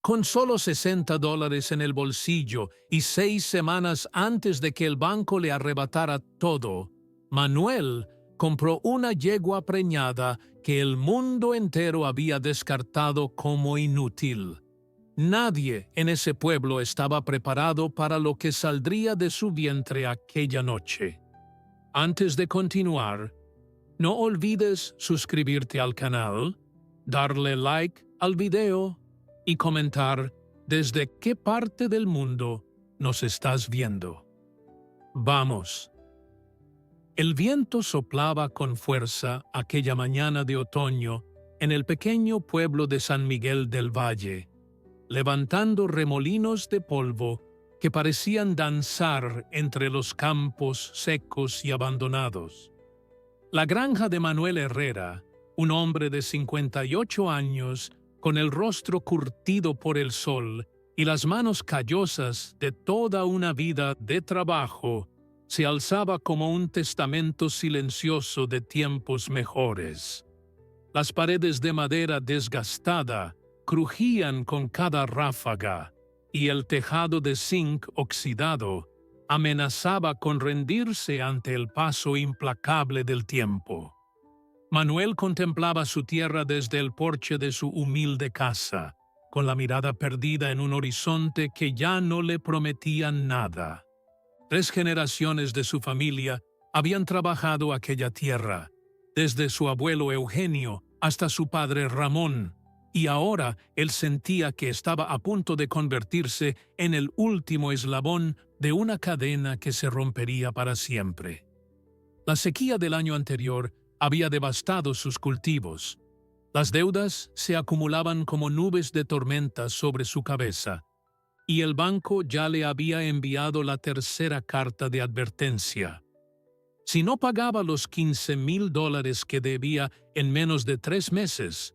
Con solo $60 en el bolsillo y 6 semanas antes de que el banco le arrebatara todo, Manuel compró una yegua preñada que el mundo entero había descartado como inútil. Nadie en ese pueblo estaba preparado para lo que saldría de su vientre aquella noche. Antes de continuar, no olvides suscribirte al canal, darle like al video y comentar desde qué parte del mundo nos estás viendo. ¡Vamos! El viento soplaba con fuerza aquella mañana de otoño en el pequeño pueblo de San Miguel del Valle, levantando remolinos de polvo que parecían danzar entre los campos secos y abandonados. La granja de Manuel Herrera, un hombre de 58 años, con el rostro curtido por el sol y las manos callosas de toda una vida de trabajo, se alzaba como un testamento silencioso de tiempos mejores. Las paredes de madera desgastada crujían con cada ráfaga, y el tejado de zinc oxidado amenazaba con rendirse ante el paso implacable del tiempo. Manuel contemplaba su tierra desde el porche de su humilde casa, con la mirada perdida en un horizonte que ya no le prometía nada. 3 generaciones de su familia habían trabajado aquella tierra, desde su abuelo Eugenio hasta su padre Ramón, y ahora él sentía que estaba a punto de convertirse en el último eslabón de una cadena que se rompería para siempre. La sequía del año anterior había devastado sus cultivos. Las deudas se acumulaban como nubes de tormenta sobre su cabeza, y el banco ya le había enviado la 3ª carta de advertencia. Si no pagaba los $15,000 que debía en menos de 3 meses,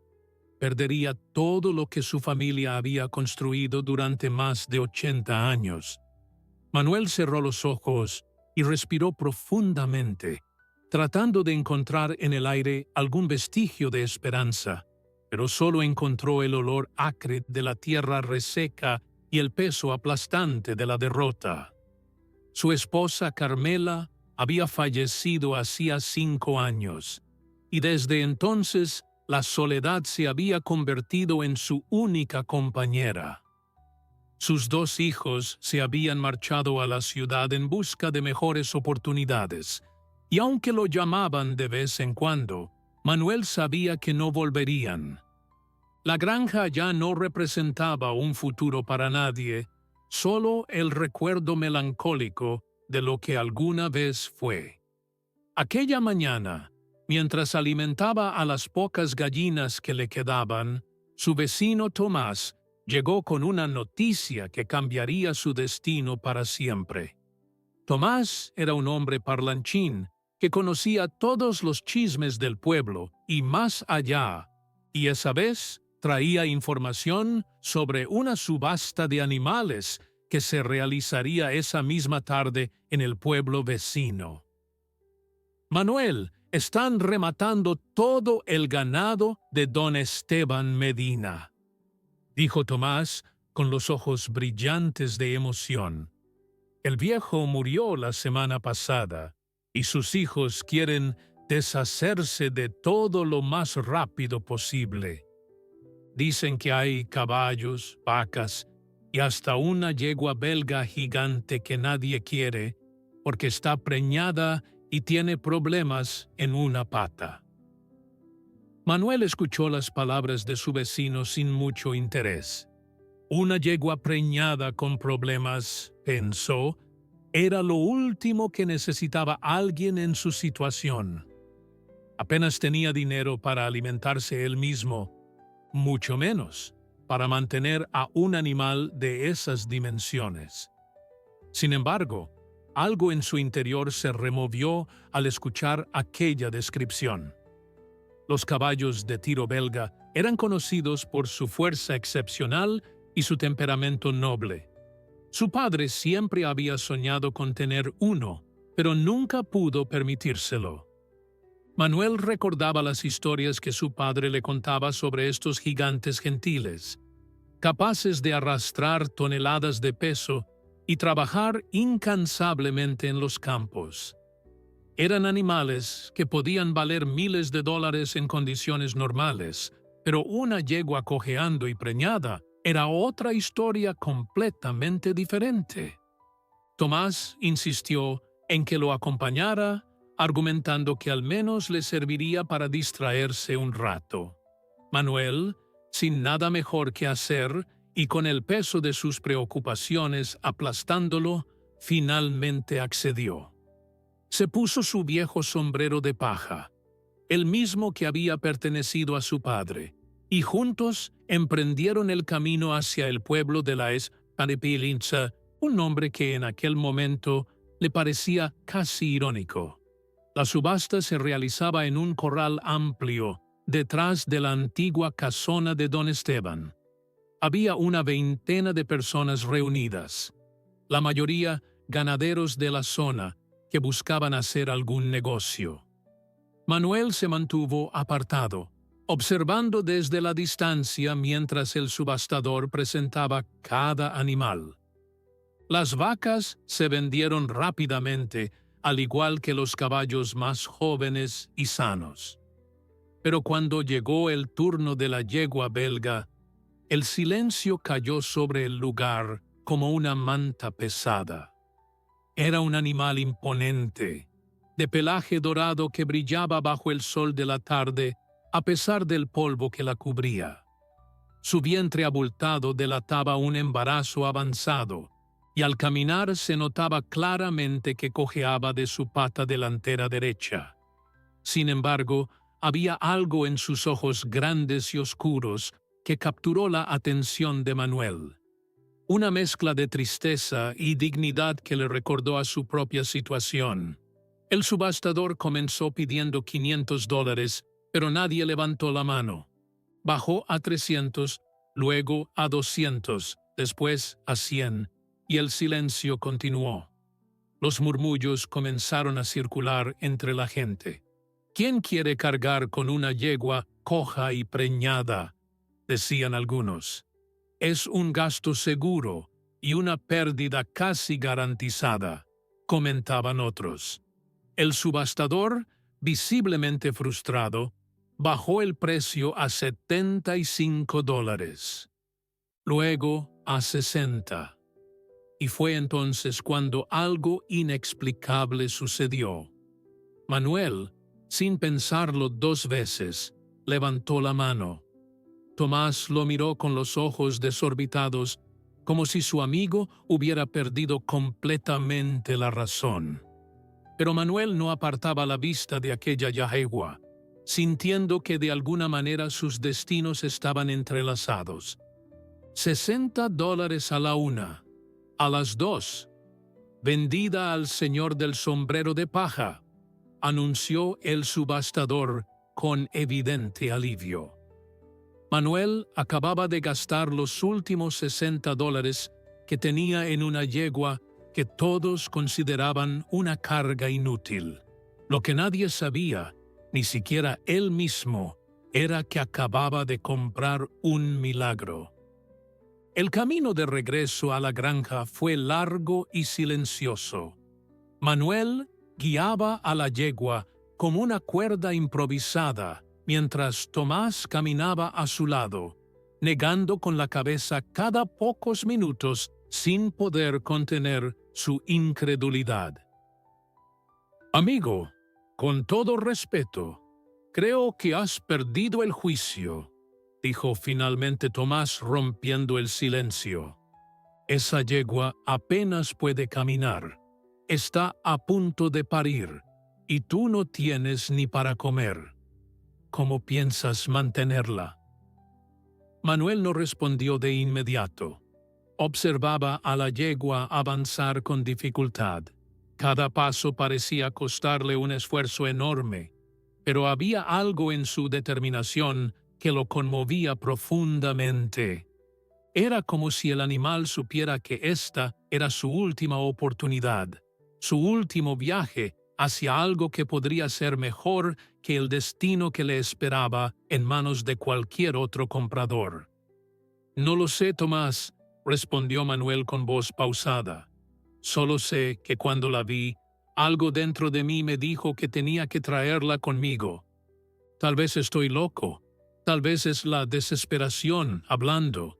perdería todo lo que su familia había construido durante más de 80 años. Manuel cerró los ojos y respiró profundamente, tratando de encontrar en el aire algún vestigio de esperanza, pero solo encontró el olor acre de la tierra reseca y el peso aplastante de la derrota. Su esposa Carmela había fallecido hacía 5 años, y desde entonces la soledad se había convertido en su única compañera. Sus 2 hijos se habían marchado a la ciudad en busca de mejores oportunidades, y aunque lo llamaban de vez en cuando, Manuel sabía que no volverían. La granja ya no representaba un futuro para nadie, solo el recuerdo melancólico de lo que alguna vez fue. Aquella mañana, mientras alimentaba a las pocas gallinas que le quedaban, su vecino Tomás llegó con una noticia que cambiaría su destino para siempre. Tomás era un hombre parlanchín que conocía todos los chismes del pueblo y más allá, y esa vez traía información sobre una subasta de animales que se realizaría esa misma tarde en el pueblo vecino. «Manuel, están rematando todo el ganado de don Esteban Medina», dijo Tomás con los ojos brillantes de emoción. «El viejo murió la semana pasada y sus hijos quieren deshacerse de todo lo más rápido posible. Dicen que hay caballos, vacas y hasta una yegua belga gigante que nadie quiere porque está preñada y tiene problemas en una pata». Manuel escuchó las palabras de su vecino sin mucho interés. Una yegua preñada con problemas, pensó, era lo último que necesitaba alguien en su situación. Apenas tenía dinero para alimentarse él mismo, mucho menos para mantener a un animal de esas dimensiones. Sin embargo, algo en su interior se removió al escuchar aquella descripción. Los caballos de tiro belga eran conocidos por su fuerza excepcional y su temperamento noble. Su padre siempre había soñado con tener uno, pero nunca pudo permitírselo. Manuel recordaba las historias que su padre le contaba sobre estos gigantes gentiles. capaces de arrastrar toneladas de peso y trabajar incansablemente en los campos. Eran animales que podían valer miles de dólares en condiciones normales, pero una yegua cojeando y preñada era otra historia completamente diferente. Tomás insistió en que lo acompañara, argumentando que al menos le serviría para distraerse un rato. Manuel, sin nada mejor que hacer y con el peso de sus preocupaciones aplastándolo, finalmente accedió. Se puso su viejo sombrero de paja, el mismo que había pertenecido a su padre, y juntos emprendieron el camino hacia el pueblo de la Espanipilinza, un nombre que en aquel momento le parecía casi irónico. La subasta se realizaba en un corral amplio, detrás de la antigua casona de don Esteban. Había una veintena de personas reunidas, la mayoría ganaderos de la zona, que buscaban hacer algún negocio. Manuel se mantuvo apartado, observando desde la distancia mientras el subastador presentaba cada animal. Las vacas se vendieron rápidamente, al igual que los caballos más jóvenes y sanos. Pero cuando llegó el turno de la yegua belga, el silencio cayó sobre el lugar como una manta pesada. Era un animal imponente, de pelaje dorado que brillaba bajo el sol de la tarde a pesar del polvo que la cubría. Su vientre abultado delataba un embarazo avanzado, y al caminar se notaba claramente que cojeaba de su pata delantera derecha. Sin embargo, había algo en sus ojos grandes y oscuros que capturó la atención de Manuel. Una mezcla de tristeza y dignidad que le recordó a su propia situación. El subastador comenzó pidiendo $500, pero nadie levantó la mano. Bajó a 300, luego a 200, después a 100, y el silencio continuó. Los murmullos comenzaron a circular entre la gente. ¿Quién quiere cargar con una yegua coja y preñada?, decían algunos. Es un gasto seguro y una pérdida casi garantizada, comentaban otros. El subastador, visiblemente frustrado, bajó el precio a $75, luego a 60. Y fue entonces cuando algo inexplicable sucedió. Manuel, sin pensarlo 2 veces, levantó la mano. Tomás lo miró con los ojos desorbitados, como si su amigo hubiera perdido completamente la razón. Pero Manuel no apartaba la vista de aquella yegua, sintiendo que de alguna manera sus destinos estaban entrelazados. $60 a la una, a las 2, vendida al señor del sombrero de paja, anunció el subastador con evidente alivio. Manuel acababa de gastar los últimos $60 que tenía en una yegua que todos consideraban una carga inútil. Lo que nadie sabía, ni siquiera él mismo, era que acababa de comprar un milagro. El camino de regreso a la granja fue largo y silencioso. Manuel guiaba a la yegua como una cuerda improvisada, mientras Tomás caminaba a su lado, negando con la cabeza cada pocos minutos sin poder contener su incredulidad. Amigo, con todo respeto, creo que has perdido el juicio, dijo finalmente Tomás rompiendo el silencio. Esa yegua apenas puede caminar, está a punto de parir, y tú no tienes ni para comer. ¿Cómo piensas mantenerla? Manuel no respondió de inmediato. Observaba a la yegua avanzar con dificultad. Cada paso parecía costarle un esfuerzo enorme, pero había algo en su determinación que lo conmovía profundamente. Era como si el animal supiera que esta era su última oportunidad, su último viaje hacia algo que podría ser mejor que el destino que le esperaba en manos de cualquier otro comprador. No lo sé, Tomás, respondió Manuel con voz pausada. Solo sé que cuando la vi, algo dentro de mí me dijo que tenía que traerla conmigo. Tal vez estoy loco, tal vez es la desesperación hablando,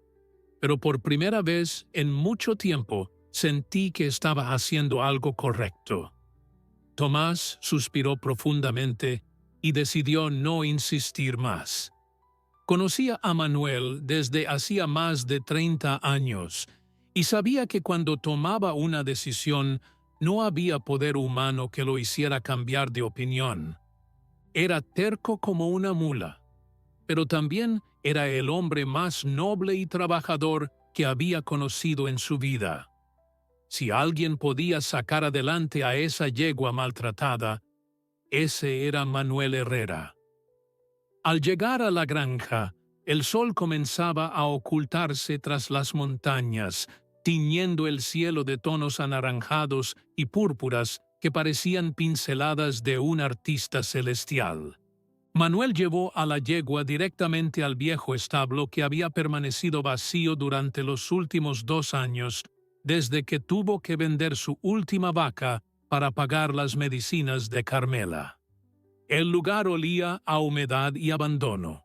pero por primera vez en mucho tiempo sentí que estaba haciendo algo correcto. Tomás suspiró profundamente y decidió no insistir más. Conocía a Manuel desde hacía más de 30 años y sabía que cuando tomaba una decisión no había poder humano que lo hiciera cambiar de opinión. Era terco como una mula, pero también era el hombre más noble y trabajador que había conocido en su vida. Si alguien podía sacar adelante a esa yegua maltratada, ese era Manuel Herrera. Al llegar a la granja, el sol comenzaba a ocultarse tras las montañas, tiñendo el cielo de tonos anaranjados y púrpuras que parecían pinceladas de un artista celestial. Manuel llevó a la yegua directamente al viejo establo que había permanecido vacío durante los últimos 2 años, desde que tuvo que vender su última vaca para pagar las medicinas de Carmela. El lugar olía a humedad y abandono,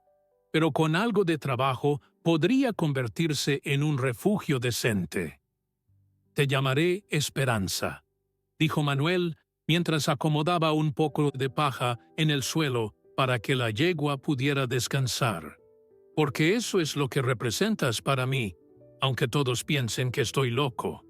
pero con algo de trabajo podría convertirse en un refugio decente. «Te llamaré Esperanza», dijo Manuel mientras acomodaba un poco de paja en el suelo para que la yegua pudiera descansar. «Porque eso es lo que representas para mí, aunque todos piensen que estoy loco».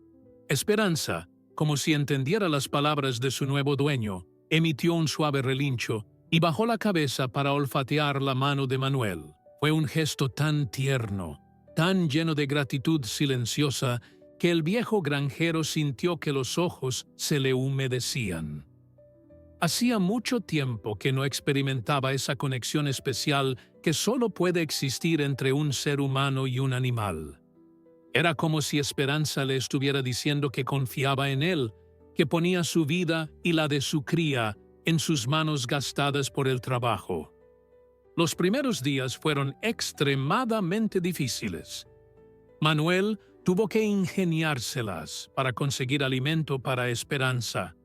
Esperanza, como si entendiera las palabras de su nuevo dueño, emitió un suave relincho y bajó la cabeza para olfatear la mano de Manuel. Fue un gesto tan tierno, tan lleno de gratitud silenciosa, que el viejo granjero sintió que los ojos se le humedecían. Hacía mucho tiempo que no experimentaba esa conexión especial que solo puede existir entre un ser humano y un animal. Era como si Esperanza le estuviera diciendo que confiaba en él, que ponía su vida y la de su cría en sus manos gastadas por el trabajo. Los primeros días fueron extremadamente difíciles. Manuel tuvo que ingeniárselas para conseguir alimento para Esperanza,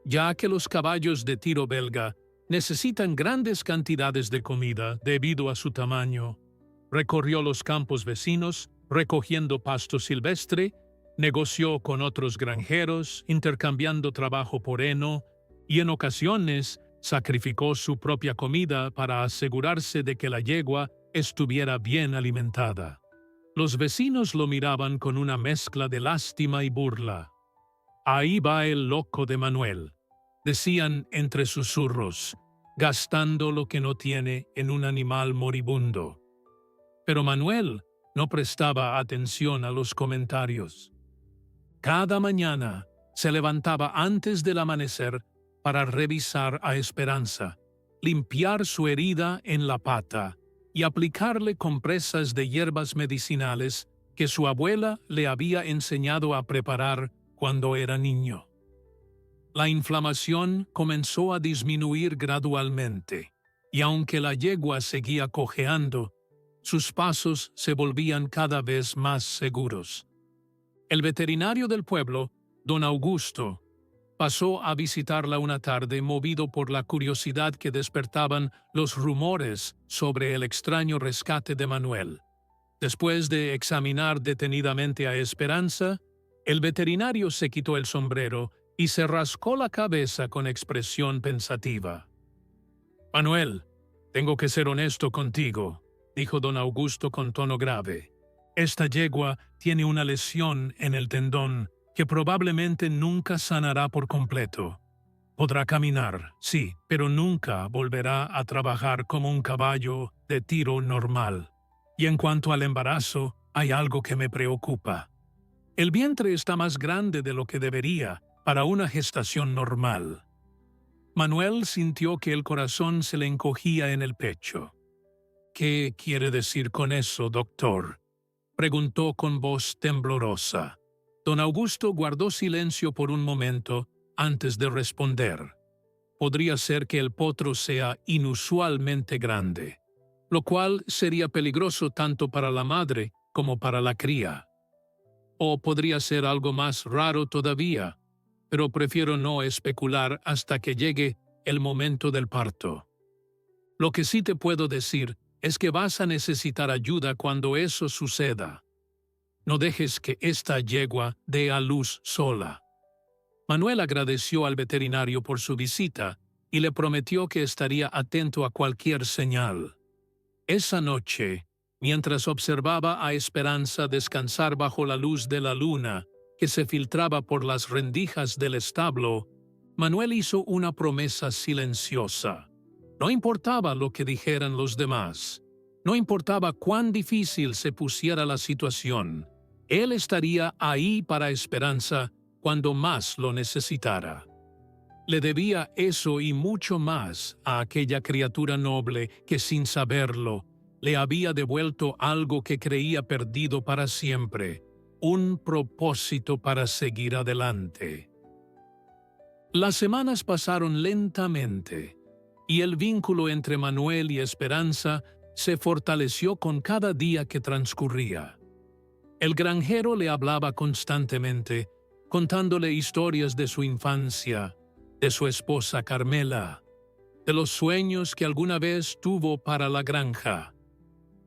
ya que los caballos de tiro belga necesitan grandes cantidades de comida debido a su tamaño. Recorrió los campos vecinos, recogiendo pasto silvestre, negoció con otros granjeros, intercambiando trabajo por heno, y en ocasiones sacrificó su propia comida para asegurarse de que la yegua estuviera bien alimentada. Los vecinos lo miraban con una mezcla de lástima y burla. «Ahí va el loco de Manuel», decían entre susurros, gastando lo que no tiene en un animal moribundo. Pero Manuel no prestaba atención a los comentarios. Cada mañana se levantaba antes del amanecer para revisar a Esperanza, limpiar su herida en la pata y aplicarle compresas de hierbas medicinales que su abuela le había enseñado a preparar cuando era niño. La inflamación comenzó a disminuir gradualmente, y aunque la yegua seguía cojeando, sus pasos se volvían cada vez más seguros. El veterinario del pueblo, don Augusto, pasó a visitarla una tarde movido por la curiosidad que despertaban los rumores sobre el extraño rescate de Manuel. Después de examinar detenidamente a Esperanza, el veterinario se quitó el sombrero y se rascó la cabeza con expresión pensativa. «Manuel, tengo que ser honesto contigo», dijo don Augusto con tono grave. «Esta yegua tiene una lesión en el tendón que probablemente nunca sanará por completo. Podrá caminar, sí, pero nunca volverá a trabajar como un caballo de tiro normal. Y en cuanto al embarazo, hay algo que me preocupa. El vientre está más grande de lo que debería para una gestación normal». Manuel sintió que el corazón se le encogía en el pecho. «¿Qué quiere decir con eso, doctor?», preguntó con voz temblorosa. Don Augusto guardó silencio por un momento antes de responder. Podría ser que el potro sea inusualmente grande, lo cual sería peligroso tanto para la madre como para la cría. O podría ser algo más raro todavía, pero prefiero no especular hasta que llegue el momento del parto. Lo que sí te puedo decir es que vas a necesitar ayuda cuando eso suceda. No dejes que esta yegua dé a luz sola. Manuel agradeció al veterinario por su visita y le prometió que estaría atento a cualquier señal. Esa noche, mientras observaba a Esperanza descansar bajo la luz de la luna que se filtraba por las rendijas del establo, Manuel hizo una promesa silenciosa. No importaba lo que dijeran los demás, no importaba cuán difícil se pusiera la situación, él estaría ahí para Esperanza cuando más lo necesitara. Le debía eso y mucho más a aquella criatura noble que sin saberlo le había devuelto algo que creía perdido para siempre, un propósito para seguir adelante. Las semanas pasaron lentamente y el vínculo entre Manuel y Esperanza se fortaleció con cada día que transcurría. El granjero le hablaba constantemente, contándole historias de su infancia, de su esposa Carmela, de los sueños que alguna vez tuvo para la granja.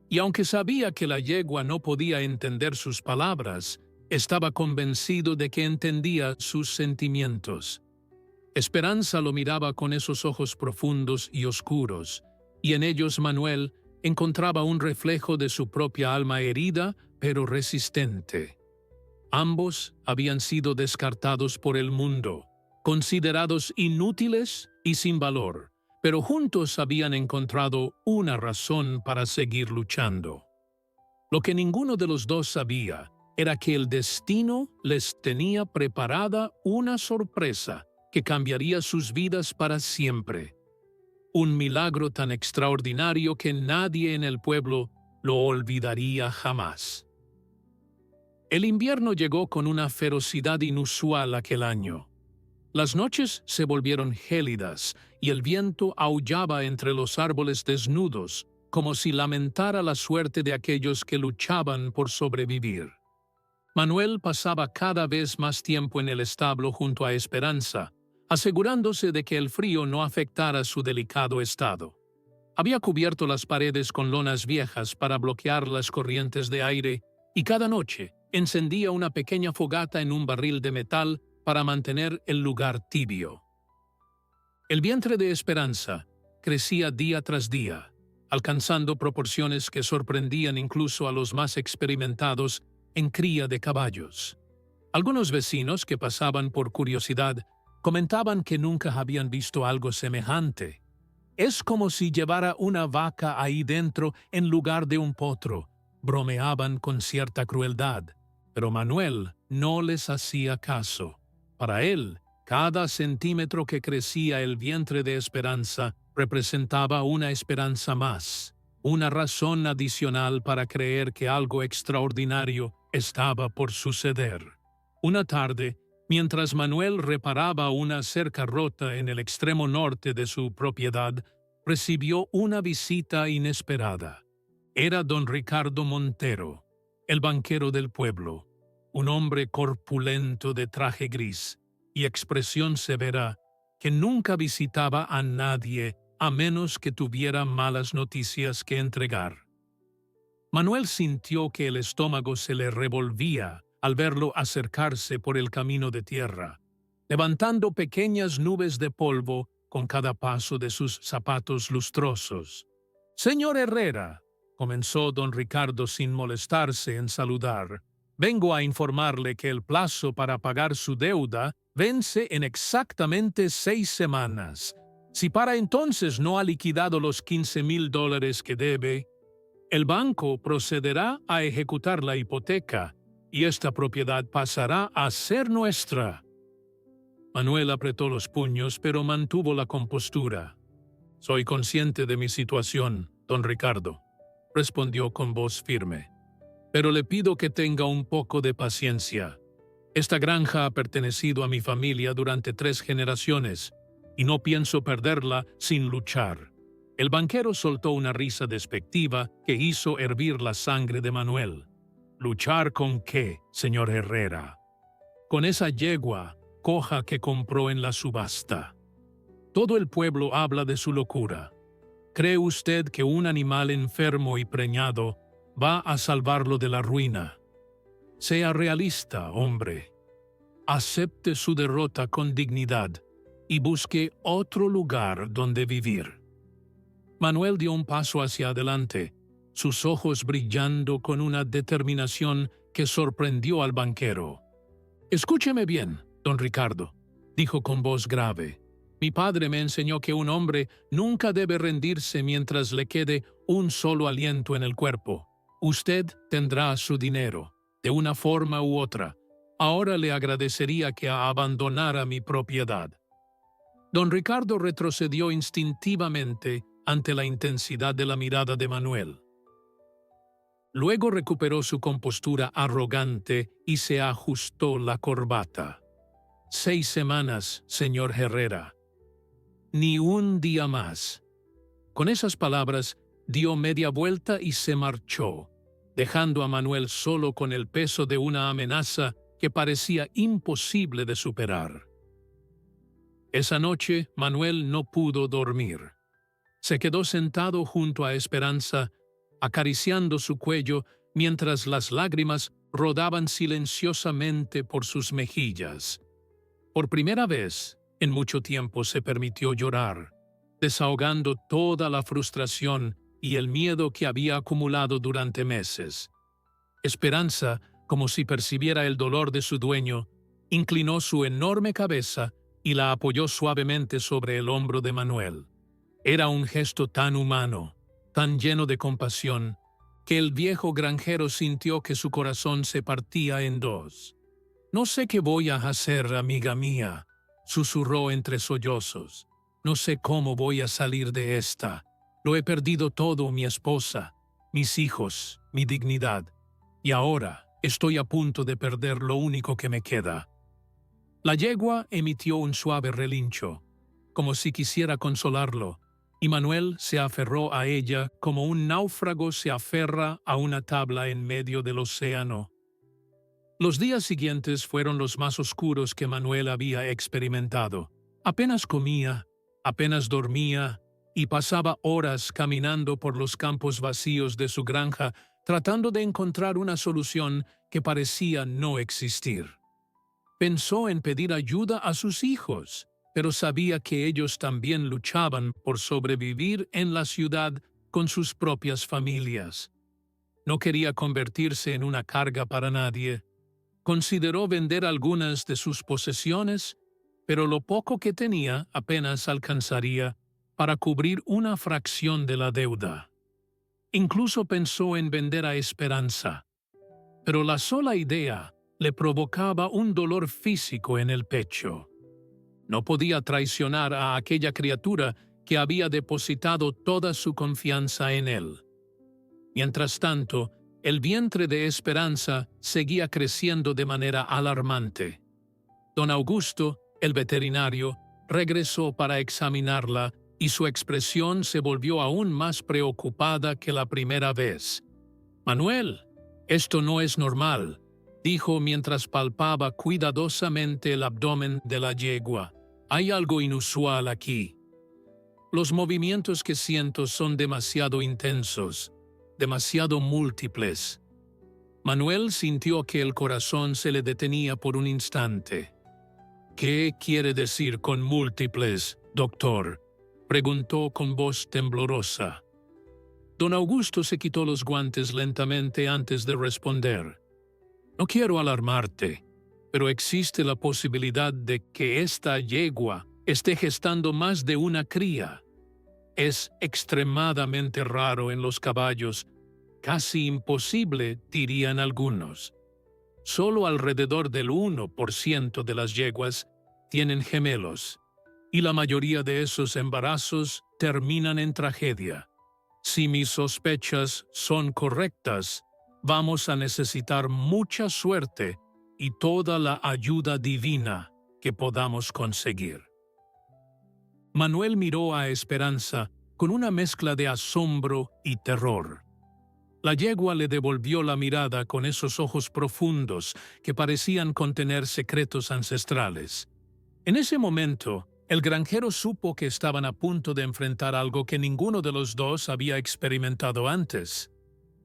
Y aunque sabía que la yegua no podía entender sus palabras, estaba convencido de que entendía sus sentimientos. Esperanza lo miraba con esos ojos profundos y oscuros, y en ellos Manuel encontraba un reflejo de su propia alma herida, pero resistente. Ambos habían sido descartados por el mundo, considerados inútiles y sin valor, pero juntos habían encontrado una razón para seguir luchando. Lo que ninguno de los dos sabía era que el destino les tenía preparada una sorpresa que cambiaría sus vidas para siempre. Un milagro tan extraordinario que nadie en el pueblo lo olvidaría jamás. El invierno llegó con una ferocidad inusual aquel año. Las noches se volvieron gélidas y el viento aullaba entre los árboles desnudos, como si lamentara la suerte de aquellos que luchaban por sobrevivir. Manuel pasaba cada vez más tiempo en el establo junto a Esperanza, asegurándose de que el frío no afectara su delicado estado. Había cubierto las paredes con lonas viejas para bloquear las corrientes de aire y cada noche encendía una pequeña fogata en un barril de metal para mantener el lugar tibio. El vientre de Esperanza crecía día tras día, alcanzando proporciones que sorprendían incluso a los más experimentados en cría de caballos. Algunos vecinos que pasaban por curiosidad comentaban que nunca habían visto algo semejante. «Es como si llevara una vaca ahí dentro en lugar de un potro», bromeaban con cierta crueldad, pero Manuel no les hacía caso. Para él, cada centímetro que crecía el vientre de Esperanza representaba una esperanza más, una razón adicional para creer que algo extraordinario estaba por suceder. Una tarde, mientras Manuel reparaba una cerca rota en el extremo norte de su propiedad, recibió una visita inesperada. Era don Ricardo Montero, el banquero del pueblo, un hombre corpulento de traje gris y expresión severa que nunca visitaba a nadie a menos que tuviera malas noticias que entregar. Manuel sintió que el estómago se le revolvía al verlo acercarse por el camino de tierra, levantando pequeñas nubes de polvo con cada paso de sus zapatos lustrosos. «Señor Herrera», comenzó don Ricardo sin molestarse en saludar, «vengo a informarle que el plazo para pagar su deuda vence en exactamente 6 semanas. Si para entonces no ha liquidado los $15,000 que debe, el banco procederá a ejecutar la hipoteca y esta propiedad pasará a ser nuestra». Manuel apretó los puños, pero mantuvo la compostura. «Soy consciente de mi situación, don Ricardo», respondió con voz firme. «Pero le pido que tenga un poco de paciencia. Esta granja ha pertenecido a mi familia durante 3 generaciones y no pienso perderla sin luchar». El banquero soltó una risa despectiva que hizo hervir la sangre de Manuel. ¿Luchar con qué, señor Herrera? Con esa yegua coja que compró en la subasta. Todo el pueblo habla de su locura. ¿Cree usted que un animal enfermo y preñado va a salvarlo de la ruina? Sea realista, hombre. Acepte su derrota con dignidad y busque otro lugar donde vivir. Manuel dio un paso hacia adelante, sus ojos brillando con una determinación que sorprendió al banquero. «Escúcheme bien, don Ricardo», dijo con voz grave. «Mi padre me enseñó que un hombre nunca debe rendirse mientras le quede un solo aliento en el cuerpo. Usted tendrá su dinero, de una forma u otra. Ahora le agradecería que abandonara mi propiedad». Don Ricardo retrocedió instintivamente ante la intensidad de la mirada de Manuel. Luego recuperó su compostura arrogante y se ajustó la corbata. 6 semanas, señor Herrera. Ni un día más. Con esas palabras dio media vuelta y se marchó, dejando a Manuel solo con el peso de una amenaza que parecía imposible de superar. Esa noche Manuel no pudo dormir. Se quedó sentado junto a Esperanza, acariciando su cuello mientras las lágrimas rodaban silenciosamente por sus mejillas. Por primera vez en mucho tiempo se permitió llorar, desahogando toda la frustración y el miedo que había acumulado durante meses. Esperanza, como si percibiera el dolor de su dueño, inclinó su enorme cabeza y la apoyó suavemente sobre el hombro de Manuel. Era un gesto tan humano, tan lleno de compasión, que el viejo granjero sintió que su corazón se partía en dos. «No sé qué voy a hacer, amiga mía», susurró entre sollozos. «No sé cómo voy a salir de esta. Lo he perdido todo, mi esposa, mis hijos, mi dignidad. Y ahora estoy a punto de perder lo único que me queda». La yegua emitió un suave relincho, como si quisiera consolarlo, y Manuel se aferró a ella como un náufrago se aferra a una tabla en medio del océano. Los días siguientes fueron los más oscuros que Manuel había experimentado. Apenas comía, apenas dormía, y pasaba horas caminando por los campos vacíos de su granja tratando de encontrar una solución que parecía no existir. Pensó en pedir ayuda a sus hijos, pero sabía que ellos también luchaban por sobrevivir en la ciudad con sus propias familias. No quería convertirse en una carga para nadie. Consideró vender algunas de sus posesiones, pero lo poco que tenía apenas alcanzaría para cubrir una fracción de la deuda. Incluso pensó en vender a Esperanza, pero la sola idea le provocaba un dolor físico en el pecho. No podía traicionar a aquella criatura que había depositado toda su confianza en él. Mientras tanto, el vientre de Esperanza seguía creciendo de manera alarmante. Don Augusto, el veterinario, regresó para examinarla y su expresión se volvió aún más preocupada que la primera vez. «Manuel, esto no es normal», dijo mientras palpaba cuidadosamente el abdomen de la yegua. «Hay algo inusual aquí. Los movimientos que siento son demasiado intensos, demasiado múltiples». Manuel sintió que el corazón se le detenía por un instante. «¿Qué quiere decir con múltiples, doctor?», preguntó con voz temblorosa. Don Augusto se quitó los guantes lentamente antes de responder. «No quiero alarmarte, pero existe la posibilidad de que esta yegua esté gestando más de una cría. Es extremadamente raro en los caballos, casi imposible, dirían algunos. Solo alrededor del 1% de las yeguas tienen gemelos, y la mayoría de esos embarazos terminan en tragedia. Si mis sospechas son correctas, vamos a necesitar mucha suerte y toda la ayuda divina que podamos conseguir». Manuel miró a Esperanza con una mezcla de asombro y terror. La yegua le devolvió la mirada con esos ojos profundos que parecían contener secretos ancestrales. En ese momento, el granjero supo que estaban a punto de enfrentar algo que ninguno de los dos había experimentado antes.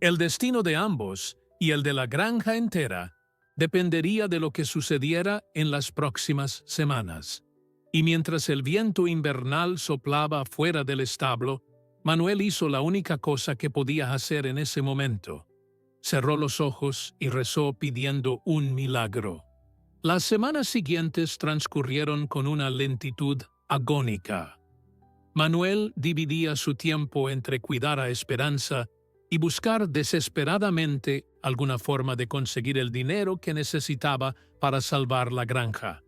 El destino de ambos, y el de la granja entera, dependería de lo que sucediera en las próximas semanas. Y mientras el viento invernal soplaba fuera del establo, Manuel hizo la única cosa que podía hacer en ese momento. Cerró los ojos y rezó pidiendo un milagro. Las semanas siguientes transcurrieron con una lentitud agónica. Manuel dividía su tiempo entre cuidar a Esperanza y buscar desesperadamente alguna forma de conseguir el dinero que necesitaba para salvar la granja.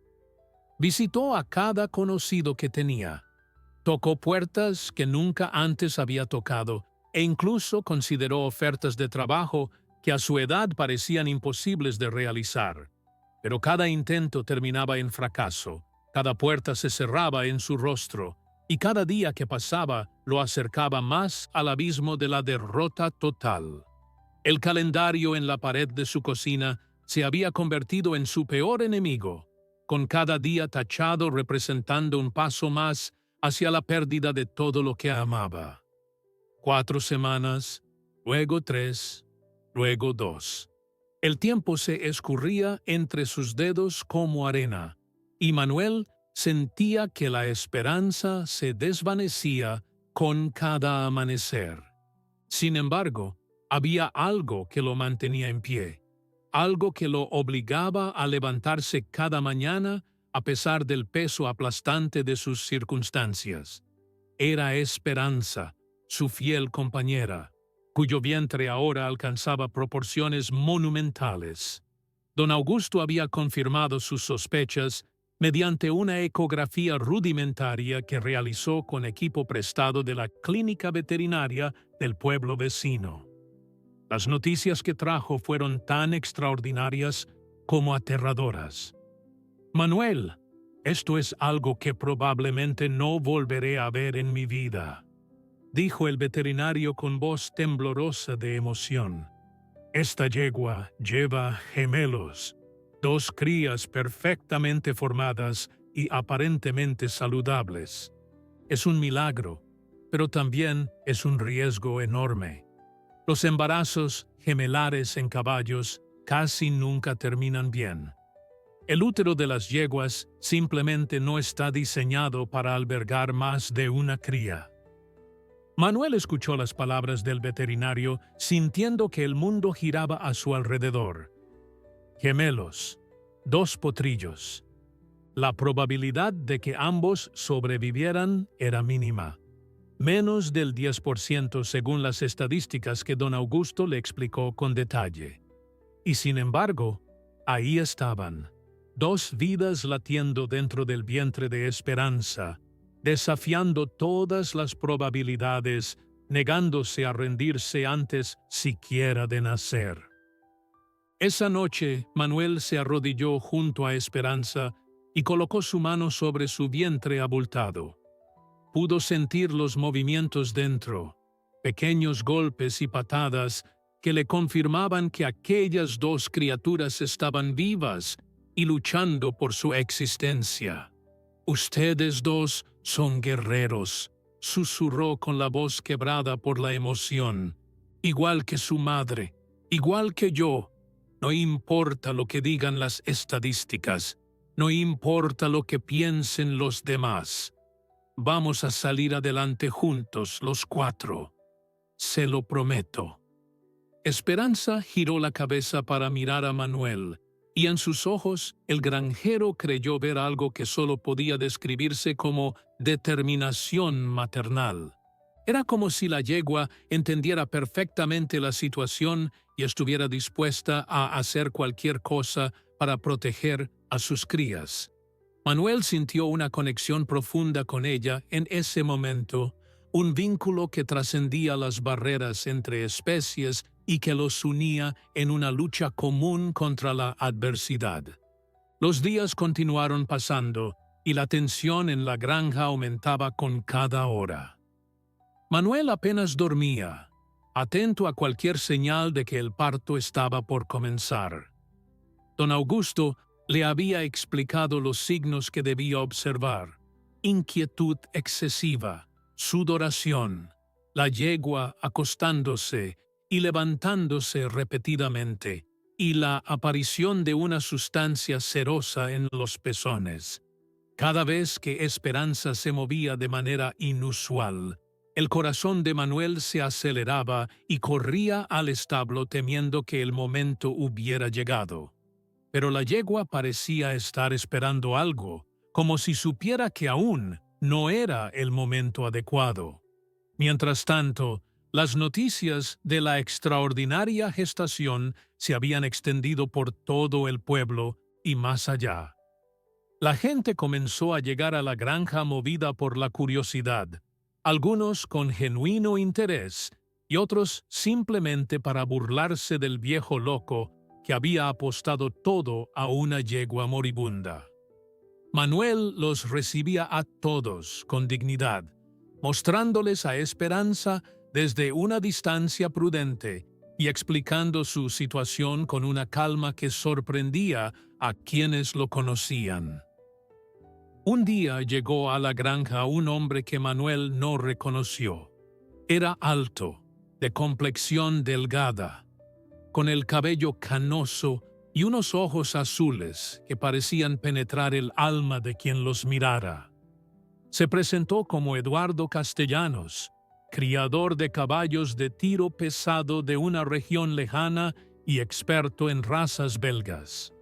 Visitó a cada conocido que tenía. Tocó puertas que nunca antes había tocado e incluso consideró ofertas de trabajo que a su edad parecían imposibles de realizar. Pero cada intento terminaba en fracaso, cada puerta se cerraba en su rostro, y cada día que pasaba lo acercaba más al abismo de la derrota total. El calendario en la pared de su cocina se había convertido en su peor enemigo, con cada día tachado representando un paso más hacia la pérdida de todo lo que amaba. 4 semanas, luego 3, luego 2. El tiempo se escurría entre sus dedos como arena, y Manuel sentía que la esperanza se desvanecía con cada amanecer. Sin embargo, había algo que lo mantenía en pie, algo que lo obligaba a levantarse cada mañana a pesar del peso aplastante de sus circunstancias. Era Esperanza, su fiel compañera, cuyo vientre ahora alcanzaba proporciones monumentales. Don Augusto había confirmado sus sospechas mediante una ecografía rudimentaria que realizó con equipo prestado de la clínica veterinaria del pueblo vecino. Las noticias que trajo fueron tan extraordinarias como aterradoras. Manuel, esto es algo que probablemente no volveré a ver en mi vida, dijo el veterinario con voz temblorosa de emoción. Esta yegua lleva gemelos, 2 crías perfectamente formadas y aparentemente saludables. Es un milagro, pero también es un riesgo enorme. Los embarazos gemelares en caballos casi nunca terminan bien. El útero de las yeguas simplemente no está diseñado para albergar más de una cría. Manuel escuchó las palabras del veterinario sintiendo que el mundo giraba a su alrededor. Gemelos, 2 potrillos. La probabilidad de que ambos sobrevivieran era mínima. Menos del 10% según las estadísticas que don Augusto le explicó con detalle. Y sin embargo, ahí estaban, 2 vidas latiendo dentro del vientre de Esperanza, desafiando todas las probabilidades, negándose a rendirse antes siquiera de nacer. Esa noche, Manuel se arrodilló junto a Esperanza y colocó su mano sobre su vientre abultado. Pudo sentir los movimientos dentro, pequeños golpes y patadas que le confirmaban que aquellas 2 criaturas estaban vivas y luchando por su existencia. «Ustedes 2 son guerreros», susurró con la voz quebrada por la emoción. «Igual que su madre, igual que yo. No importa lo que digan las estadísticas, no importa lo que piensen los demás. Vamos a salir adelante juntos los 4. Se lo prometo». Esperanza giró la cabeza para mirar a Manuel, y en sus ojos el granjero creyó ver algo que solo podía describirse como determinación maternal. Era como si la yegua entendiera perfectamente la situación y estuviera dispuesta a hacer cualquier cosa para proteger a sus crías. Manuel sintió una conexión profunda con ella en ese momento, un vínculo que trascendía las barreras entre especies y que los unía en una lucha común contra la adversidad. Los días continuaron pasando y la tensión en la granja aumentaba con cada hora. Manuel apenas dormía. atento a cualquier señal de que el parto estaba por comenzar. Don Augusto le había explicado los signos que debía observar: inquietud excesiva, sudoración, la yegua acostándose y levantándose repetidamente, y la aparición de una sustancia cerosa en los pezones. Cada vez que Esperanza se movía de manera inusual, el corazón de Manuel se aceleraba y corría al establo temiendo que el momento hubiera llegado. Pero la yegua parecía estar esperando algo, como si supiera que aún no era el momento adecuado. Mientras tanto, las noticias de la extraordinaria gestación se habían extendido por todo el pueblo y más allá. La gente comenzó a llegar a la granja movida por la curiosidad, algunos con genuino interés y otros simplemente para burlarse del viejo loco que había apostado todo a una yegua moribunda. Manuel los recibía a todos con dignidad, mostrándoles a Esperanza desde una distancia prudente y explicando su situación con una calma que sorprendía a quienes lo conocían. Un día llegó a la granja un hombre que Manuel no reconoció. Era alto, de complexión delgada, con el cabello canoso y unos ojos azules que parecían penetrar el alma de quien los mirara. Se presentó como Eduardo Castellanos, criador de caballos de tiro pesado de una región lejana y experto en razas belgas.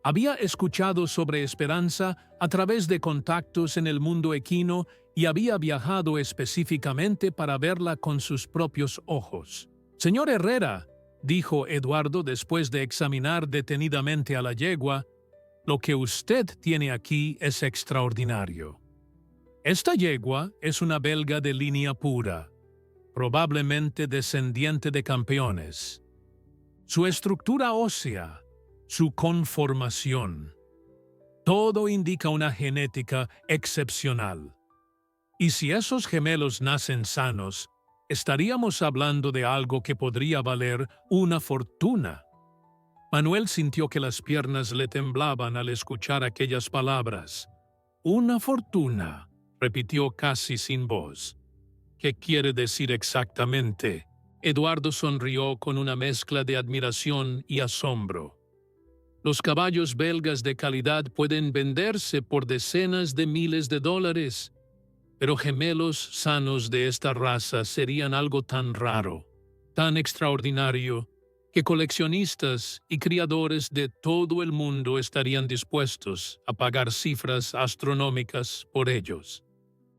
Había escuchado sobre Esperanza a través de contactos en el mundo equino y había viajado específicamente para verla con sus propios ojos. «Señor Herrera», dijo Eduardo después de examinar detenidamente a la yegua, «lo que usted tiene aquí es extraordinario. Esta yegua es una belga de línea pura, probablemente descendiente de campeones. Su estructura ósea, su conformación, todo indica una genética excepcional. Y si esos gemelos nacen sanos, estaríamos hablando de algo que podría valer una fortuna». Manuel sintió que las piernas le temblaban al escuchar aquellas palabras. «Una fortuna», repitió casi sin voz. «¿Qué quiere decir exactamente?». Eduardo sonrió con una mezcla de admiración y asombro. «Los caballos belgas de calidad pueden venderse por decenas de miles de dólares, pero gemelos sanos de esta raza serían algo tan raro, tan extraordinario, que coleccionistas y criadores de todo el mundo estarían dispuestos a pagar cifras astronómicas por ellos.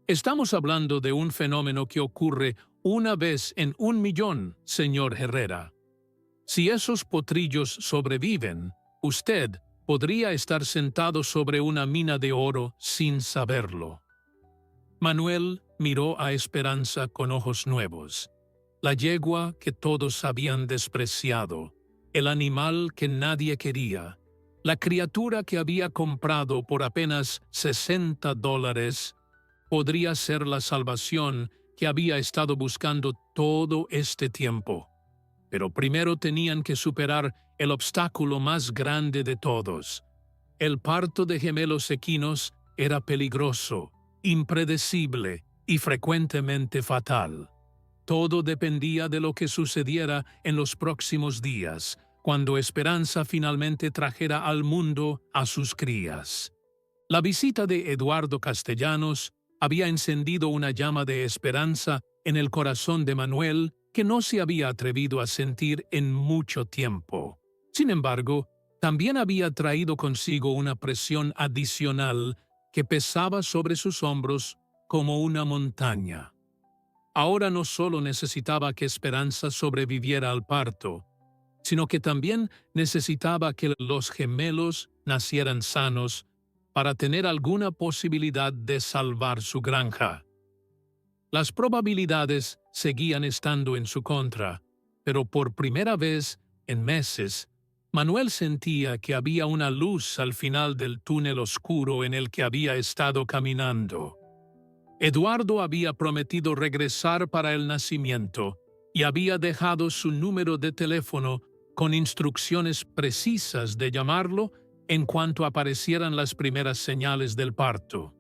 Estamos hablando de un fenómeno que ocurre una vez en 1.000.000, señor Herrera. Si esos potrillos sobreviven, usted podría estar sentado sobre una mina de oro sin saberlo». Manuel miró a Esperanza con ojos nuevos. La yegua que todos habían despreciado, el animal que nadie quería, la criatura que había comprado por apenas $60, podría ser la salvación que había estado buscando todo este tiempo. Pero primero tenían que superar el obstáculo más grande de todos. El parto de gemelos equinos era peligroso, impredecible y frecuentemente fatal. Todo dependía de lo que sucediera en los próximos días, cuando Esperanza finalmente trajera al mundo a sus crías. La visita de Eduardo Castellanos había encendido una llama de esperanza en el corazón de Manuel que no se había atrevido a sentir en mucho tiempo. Sin embargo, también había traído consigo una presión adicional que pesaba sobre sus hombros como una montaña. Ahora no solo necesitaba que Esperanza sobreviviera al parto, sino que también necesitaba que los gemelos nacieran sanos para tener alguna posibilidad de salvar su granja. Las probabilidades seguían estando en su contra, pero por primera vez en meses, Manuel sentía que había una luz al final del túnel oscuro en el que había estado caminando. Eduardo había prometido regresar para el nacimiento, y había dejado su número de teléfono con instrucciones precisas de llamarlo en cuanto aparecieran las primeras señales del parto.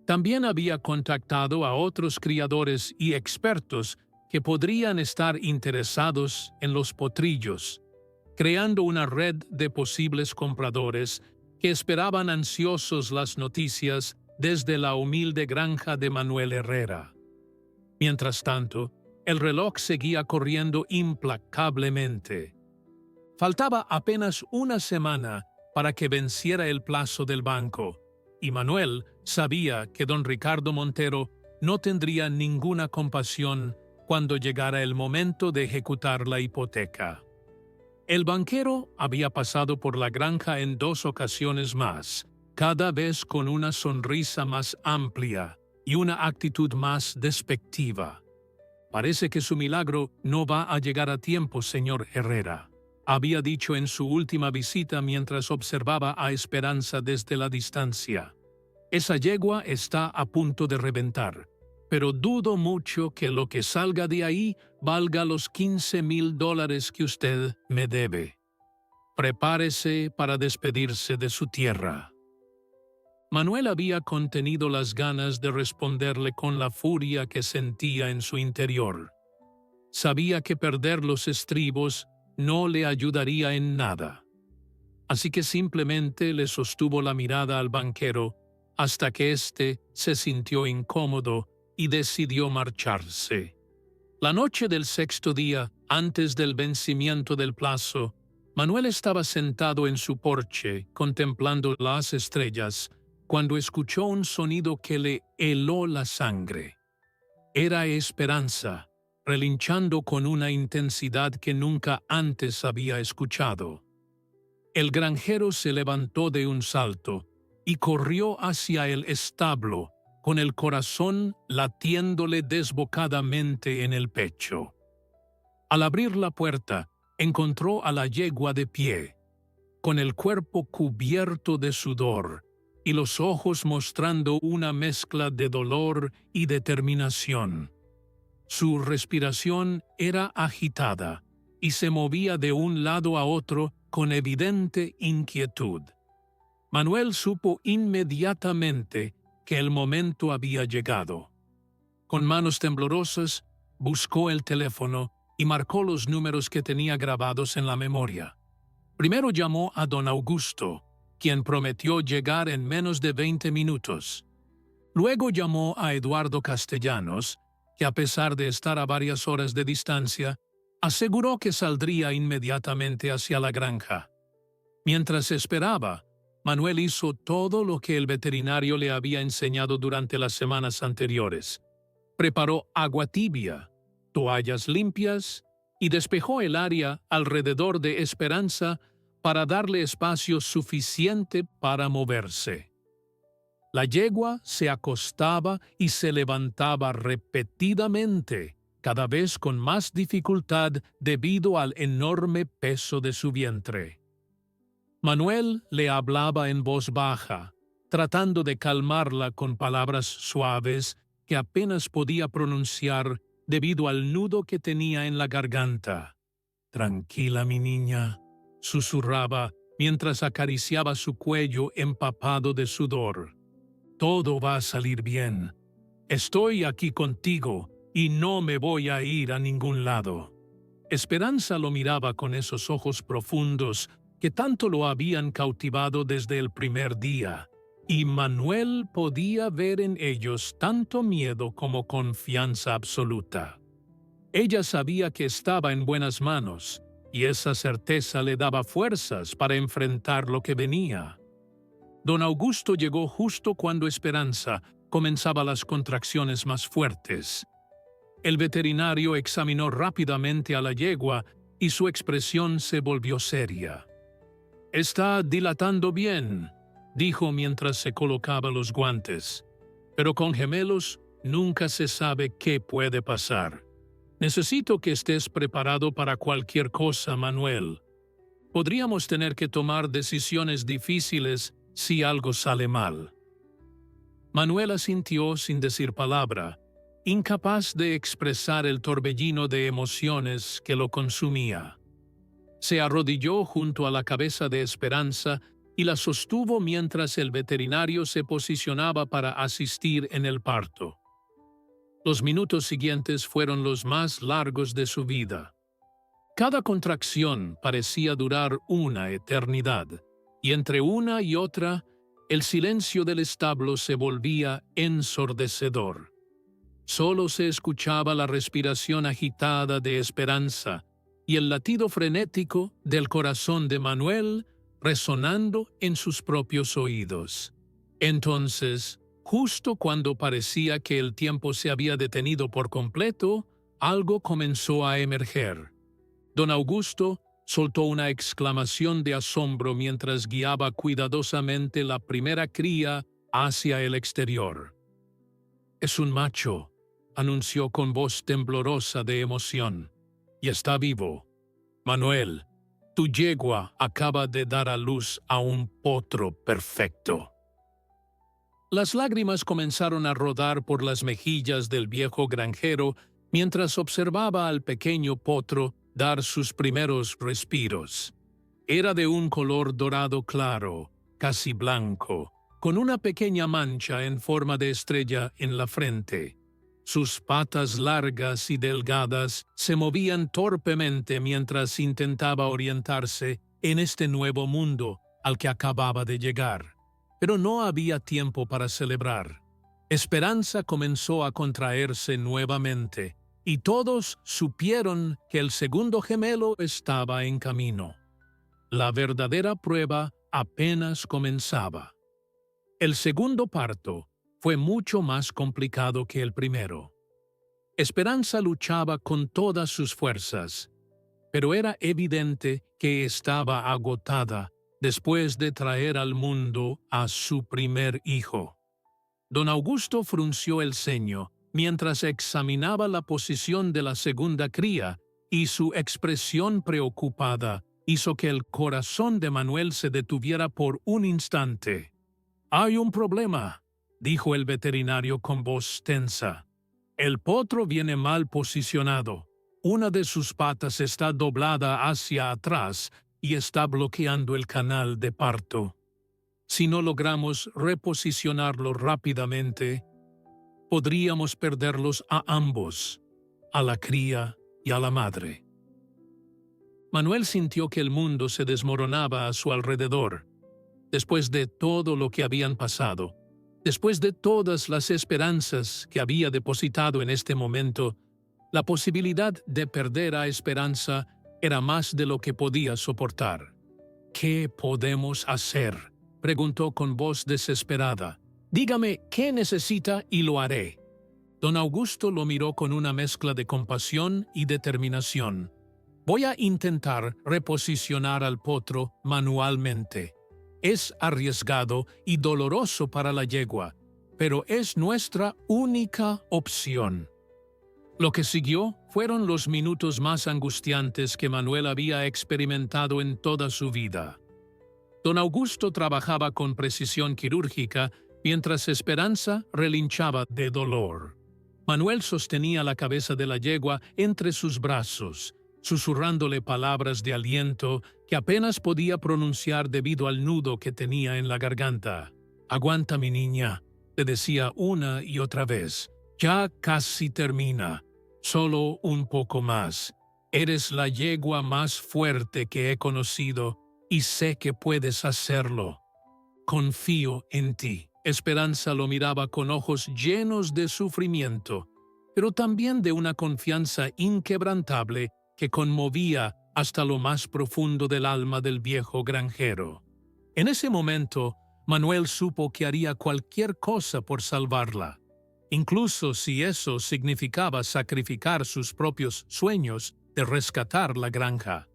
También había contactado a otros criadores y expertos que podrían estar interesados en los potrillos, creando una red de posibles compradores que esperaban ansiosos las noticias desde la humilde granja de Manuel Herrera. Mientras tanto, el reloj seguía corriendo implacablemente. Faltaba apenas una semana para que venciera el plazo del banco, y Manuel sabía que don Ricardo Montero no tendría ninguna compasión cuando llegara el momento de ejecutar la hipoteca. El banquero había pasado por la granja en 2 ocasiones más, cada vez con una sonrisa más amplia y una actitud más despectiva. «Parece que su milagro no va a llegar a tiempo, señor Herrera», había dicho en su última visita mientras observaba a Esperanza desde la distancia. «Esa yegua está a punto de reventar, pero dudo mucho que lo que salga de ahí valga los $15,000 que usted me debe. Prepárese para despedirse de su tierra». Manuel había contenido las ganas de responderle con la furia que sentía en su interior. Sabía que perder los estribos no le ayudaría en nada. Así que simplemente le sostuvo la mirada al banquero hasta que éste se sintió incómodo y decidió marcharse. La noche del 6º día, antes del vencimiento del plazo, Manuel estaba sentado en su porche contemplando las estrellas cuando escuchó un sonido que le heló la sangre. Era Esperanza, relinchando con una intensidad que nunca antes había escuchado. El granjero se levantó de un salto y corrió hacia el establo, con el corazón latiéndole desbocadamente en el pecho. Al abrir la puerta, encontró a la yegua de pie, con el cuerpo cubierto de sudor y los ojos mostrando una mezcla de dolor y determinación. Su respiración era agitada y se movía de un lado a otro con evidente inquietud. Manuel supo inmediatamente que el momento había llegado. Con manos temblorosas, buscó el teléfono y marcó los números que tenía grabados en la memoria. Primero llamó a don Augusto, quien prometió llegar en menos de 20 minutos. Luego llamó a Eduardo Castellanos, que a pesar de estar a varias horas de distancia, aseguró que saldría inmediatamente hacia la granja. Mientras esperaba, Manuel hizo todo lo que el veterinario le había enseñado durante las semanas anteriores. Preparó agua tibia, toallas limpias y despejó el área alrededor de Esperanza para darle espacio suficiente para moverse. La yegua se acostaba y se levantaba repetidamente, cada vez con más dificultad debido al enorme peso de su vientre. Manuel le hablaba en voz baja, tratando de calmarla con palabras suaves que apenas podía pronunciar debido al nudo que tenía en la garganta. «Tranquila, mi niña», susurraba mientras acariciaba su cuello empapado de sudor. «Todo va a salir bien. Estoy aquí contigo y no me voy a ir a ningún lado». Esperanza lo miraba con esos ojos profundos que tanto lo habían cautivado desde el primer día, y Manuel podía ver en ellos tanto miedo como confianza absoluta. Ella sabía que estaba en buenas manos, y esa certeza le daba fuerzas para enfrentar lo que venía. Don Augusto llegó justo cuando Esperanza comenzaba las contracciones más fuertes. El veterinario examinó rápidamente a la yegua y su expresión se volvió seria. «Está dilatando bien», dijo mientras se colocaba los guantes. «Pero con gemelos nunca se sabe qué puede pasar. Necesito que estés preparado para cualquier cosa, Manuel. Podríamos tener que tomar decisiones difíciles si algo sale mal». Manuel asintió sin decir palabra, incapaz de expresar el torbellino de emociones que lo consumía. Se arrodilló junto a la cabeza de Esperanza y la sostuvo mientras el veterinario se posicionaba para asistir en el parto. Los minutos siguientes fueron los más largos de su vida. Cada contracción parecía durar una eternidad, y entre una y otra, el silencio del establo se volvía ensordecedor. Solo se escuchaba la respiración agitada de Esperanza y el latido frenético del corazón de Manuel resonando en sus propios oídos. Entonces, justo cuando parecía que el tiempo se había detenido por completo, algo comenzó a emerger. Don Augusto soltó una exclamación de asombro mientras guiaba cuidadosamente la primera cría hacia el exterior. «Es un macho», anunció con voz temblorosa de emoción, «y está vivo. Manuel, tu yegua acaba de dar a luz a un potro perfecto». Las lágrimas comenzaron a rodar por las mejillas del viejo granjero mientras observaba al pequeño potro dar sus primeros respiros. Era de un color dorado claro, casi blanco, con una pequeña mancha en forma de estrella en la frente. Sus patas largas y delgadas se movían torpemente mientras intentaba orientarse en este nuevo mundo al que acababa de llegar. Pero no había tiempo para celebrar. Esperanza comenzó a contraerse nuevamente, y todos supieron que el segundo gemelo estaba en camino. La verdadera prueba apenas comenzaba. El segundo parto fue mucho más complicado que el primero. Esperanza luchaba con todas sus fuerzas, pero era evidente que estaba agotada después de traer al mundo a su primer hijo. Don Augusto frunció el ceño mientras examinaba la posición de la segunda cría, y su expresión preocupada hizo que el corazón de Manuel se detuviera por un instante. «Hay un problema», dijo el veterinario con voz tensa. «El potro viene mal posicionado. Una de sus patas está doblada hacia atrás y está bloqueando el canal de parto. Si no logramos reposicionarlo rápidamente, podríamos perderlos a ambos, a la cría y a la madre». Manuel sintió que el mundo se desmoronaba a su alrededor. Después de todo lo que habían pasado, después de todas las esperanzas que había depositado en este momento, la posibilidad de perder a Esperanza era más de lo que podía soportar. «¿Qué podemos hacer?», preguntó con voz desesperada. «Dígame qué necesita y lo haré». Don Augusto lo miró con una mezcla de compasión y determinación. «Voy a intentar reposicionar al potro manualmente. Es arriesgado y doloroso para la yegua, pero es nuestra única opción». Lo que siguió fueron los minutos más angustiantes que Manuel había experimentado en toda su vida. Don Augusto trabajaba con precisión quirúrgica mientras Esperanza relinchaba de dolor. Manuel sostenía la cabeza de la yegua entre sus brazos, susurrándole palabras de aliento que apenas podía pronunciar debido al nudo que tenía en la garganta. «Aguanta, mi niña», le decía una y otra vez. «Ya casi termina. Solo un poco más. Eres la yegua más fuerte que he conocido y sé que puedes hacerlo. Confío en ti». Esperanza lo miraba con ojos llenos de sufrimiento, pero también de una confianza inquebrantable que conmovía hasta lo más profundo del alma del viejo granjero. En ese momento, Manuel supo que haría cualquier cosa por salvarla, incluso si eso significaba sacrificar sus propios sueños de rescatar la granja.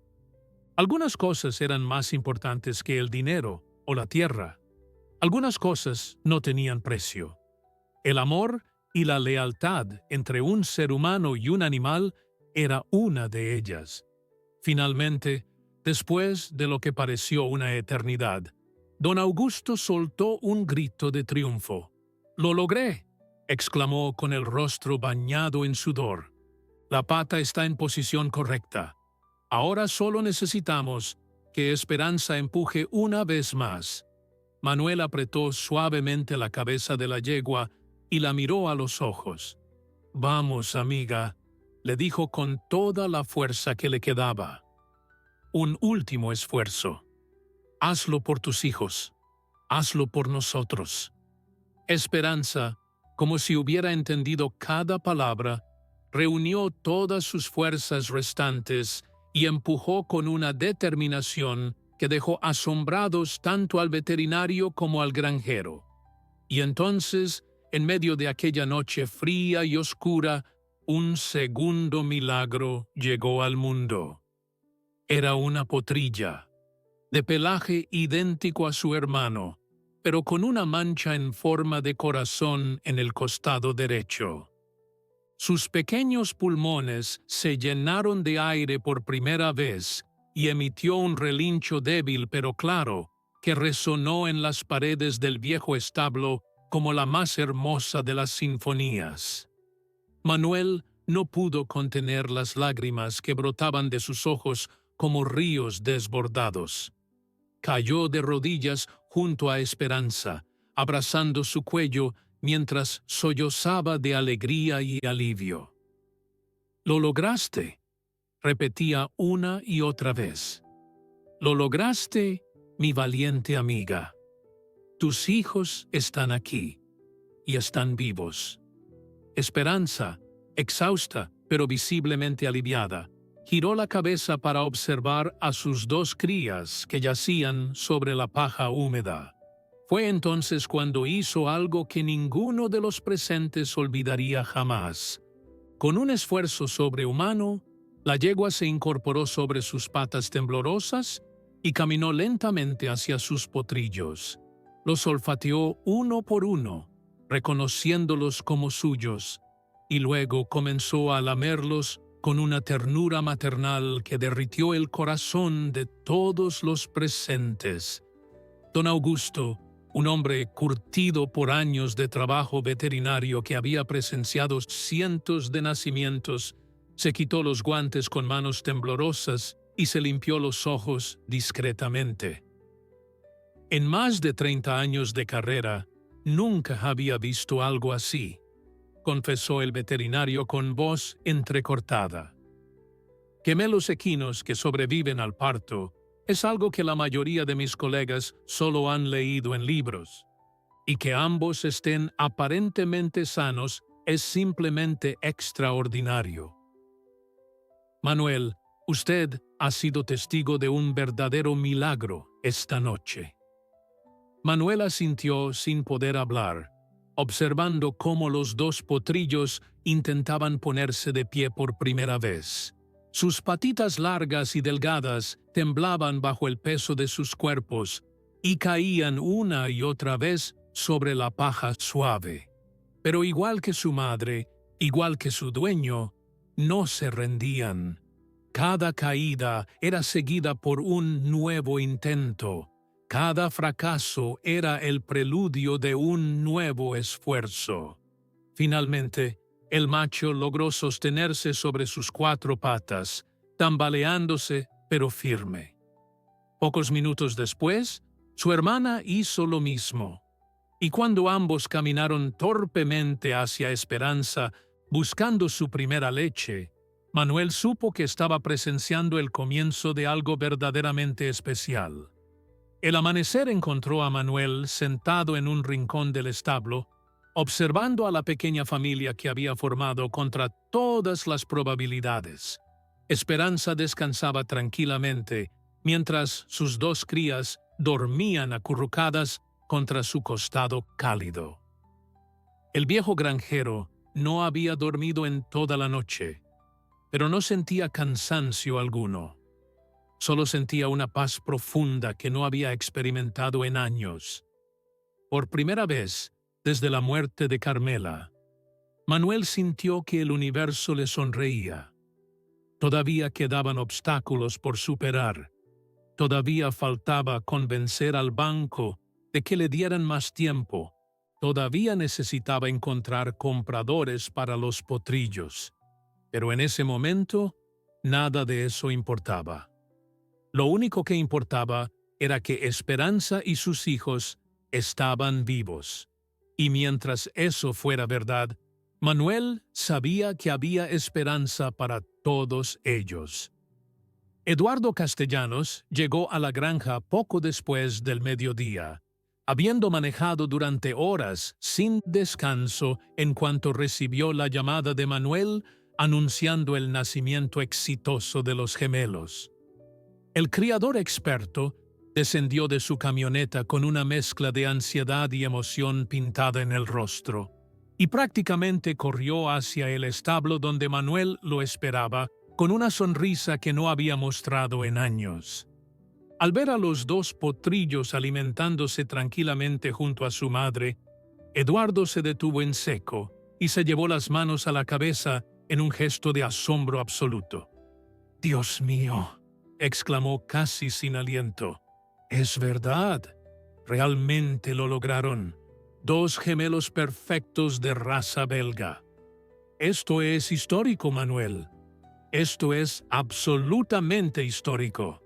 Algunas cosas eran más importantes que el dinero o la tierra. Algunas cosas no tenían precio. El amor y la lealtad entre un ser humano y un animal era una de ellas. Finalmente, después de lo que pareció una eternidad, don Augusto soltó un grito de triunfo. «¡Lo logré! exclamó con el rostro bañado en sudor. La pata está en posición correcta. Ahora solo necesitamos que Esperanza empuje una vez más. Manuel apretó suavemente la cabeza de la yegua y la miró a los ojos. «Vamos, amiga», le dijo con toda la fuerza que le quedaba. «Un último esfuerzo. Hazlo por tus hijos. Hazlo por nosotros». Esperanza, como si hubiera entendido cada palabra, reunió todas sus fuerzas restantes y empujó con una determinación que dejó asombrados tanto al veterinario como al granjero. Y entonces, en medio de aquella noche fría y oscura, un segundo milagro llegó al mundo. Era una potrilla, de pelaje idéntico a su hermano, pero con una mancha en forma de corazón en el costado derecho. Sus pequeños pulmones se llenaron de aire por primera vez y emitió un relincho débil pero claro que resonó en las paredes del viejo establo como la más hermosa de las sinfonías. Manuel no pudo contener las lágrimas que brotaban de sus ojos como ríos desbordados. Cayó de rodillas junto a Esperanza, abrazando su cuello mientras sollozaba de alegría y alivio. «Lo lograste», repetía una y otra vez. «Lo lograste, mi valiente amiga. Tus hijos están aquí, y están vivos». Esperanza, exhausta pero visiblemente aliviada, giró la cabeza para observar a sus dos crías que yacían sobre la paja húmeda. Fue entonces cuando hizo algo que ninguno de los presentes olvidaría jamás. Con un esfuerzo sobrehumano, la yegua se incorporó sobre sus patas temblorosas y caminó lentamente hacia sus potrillos. Los olfateó uno por uno, reconociéndolos como suyos, y luego comenzó a lamerlos con una ternura maternal que derritió el corazón de todos los presentes. Don Augusto, un hombre curtido por años de trabajo veterinario que había presenciado cientos de nacimientos, se quitó los guantes con manos temblorosas y se limpió los ojos discretamente. En más de 30 años de carrera, nunca había visto algo así, confesó el veterinario con voz entrecortada. Gemelos equinos que sobreviven al parto es algo que la mayoría de mis colegas solo han leído en libros, y que ambos estén aparentemente sanos es simplemente extraordinario. Manuel, usted ha sido testigo de un verdadero milagro esta noche. Manuel asintió sin poder hablar, observando cómo los dos potrillos intentaban ponerse de pie por primera vez. Sus patitas largas y delgadas temblaban bajo el peso de sus cuerpos y caían una y otra vez sobre la paja suave. Pero igual que su madre, igual que su dueño, no se rendían. Cada caída era seguida por un nuevo intento. Cada fracaso era el preludio de un nuevo esfuerzo. Finalmente, el macho logró sostenerse sobre sus 4 patas, tambaleándose pero firme. Pocos minutos después, su hermana hizo lo mismo, y cuando ambos caminaron torpemente hacia Esperanza, buscando su primera leche, Manuel supo que estaba presenciando el comienzo de algo verdaderamente especial. El amanecer encontró a Manuel sentado en un rincón del establo, observando a la pequeña familia que había formado contra todas las probabilidades. Esperanza descansaba tranquilamente, mientras sus 2 crías dormían acurrucadas contra su costado cálido. El viejo granjero no había dormido en toda la noche, pero no sentía cansancio alguno. Solo sentía una paz profunda que no había experimentado en años. Por primera vez, desde la muerte de Carmela, Manuel sintió que el universo le sonreía. Todavía quedaban obstáculos por superar. Todavía faltaba convencer al banco de que le dieran más tiempo. todavía necesitaba encontrar compradores para los potrillos. Pero en ese momento, nada de eso importaba. Lo único que importaba era que Esperanza y sus hijos estaban vivos. Y mientras eso fuera verdad, Manuel sabía que había esperanza para todos ellos. Eduardo Castellanos llegó a la granja poco después del mediodía, habiendo manejado durante horas sin descanso en cuanto recibió la llamada de Manuel anunciando el nacimiento exitoso de los gemelos. El criador experto descendió de su camioneta con una mezcla de ansiedad y emoción pintada en el rostro, y prácticamente corrió hacia el establo donde Manuel lo esperaba con una sonrisa que no había mostrado en años. Al ver a los dos potrillos alimentándose tranquilamente junto a su madre, Eduardo se detuvo en seco y se llevó las manos a la cabeza en un gesto de asombro absoluto. «¡Dios mío!», exclamó casi sin aliento. «Es verdad, realmente lo lograron. 2 gemelos perfectos de raza belga. Esto es histórico, Manuel. Esto es absolutamente histórico».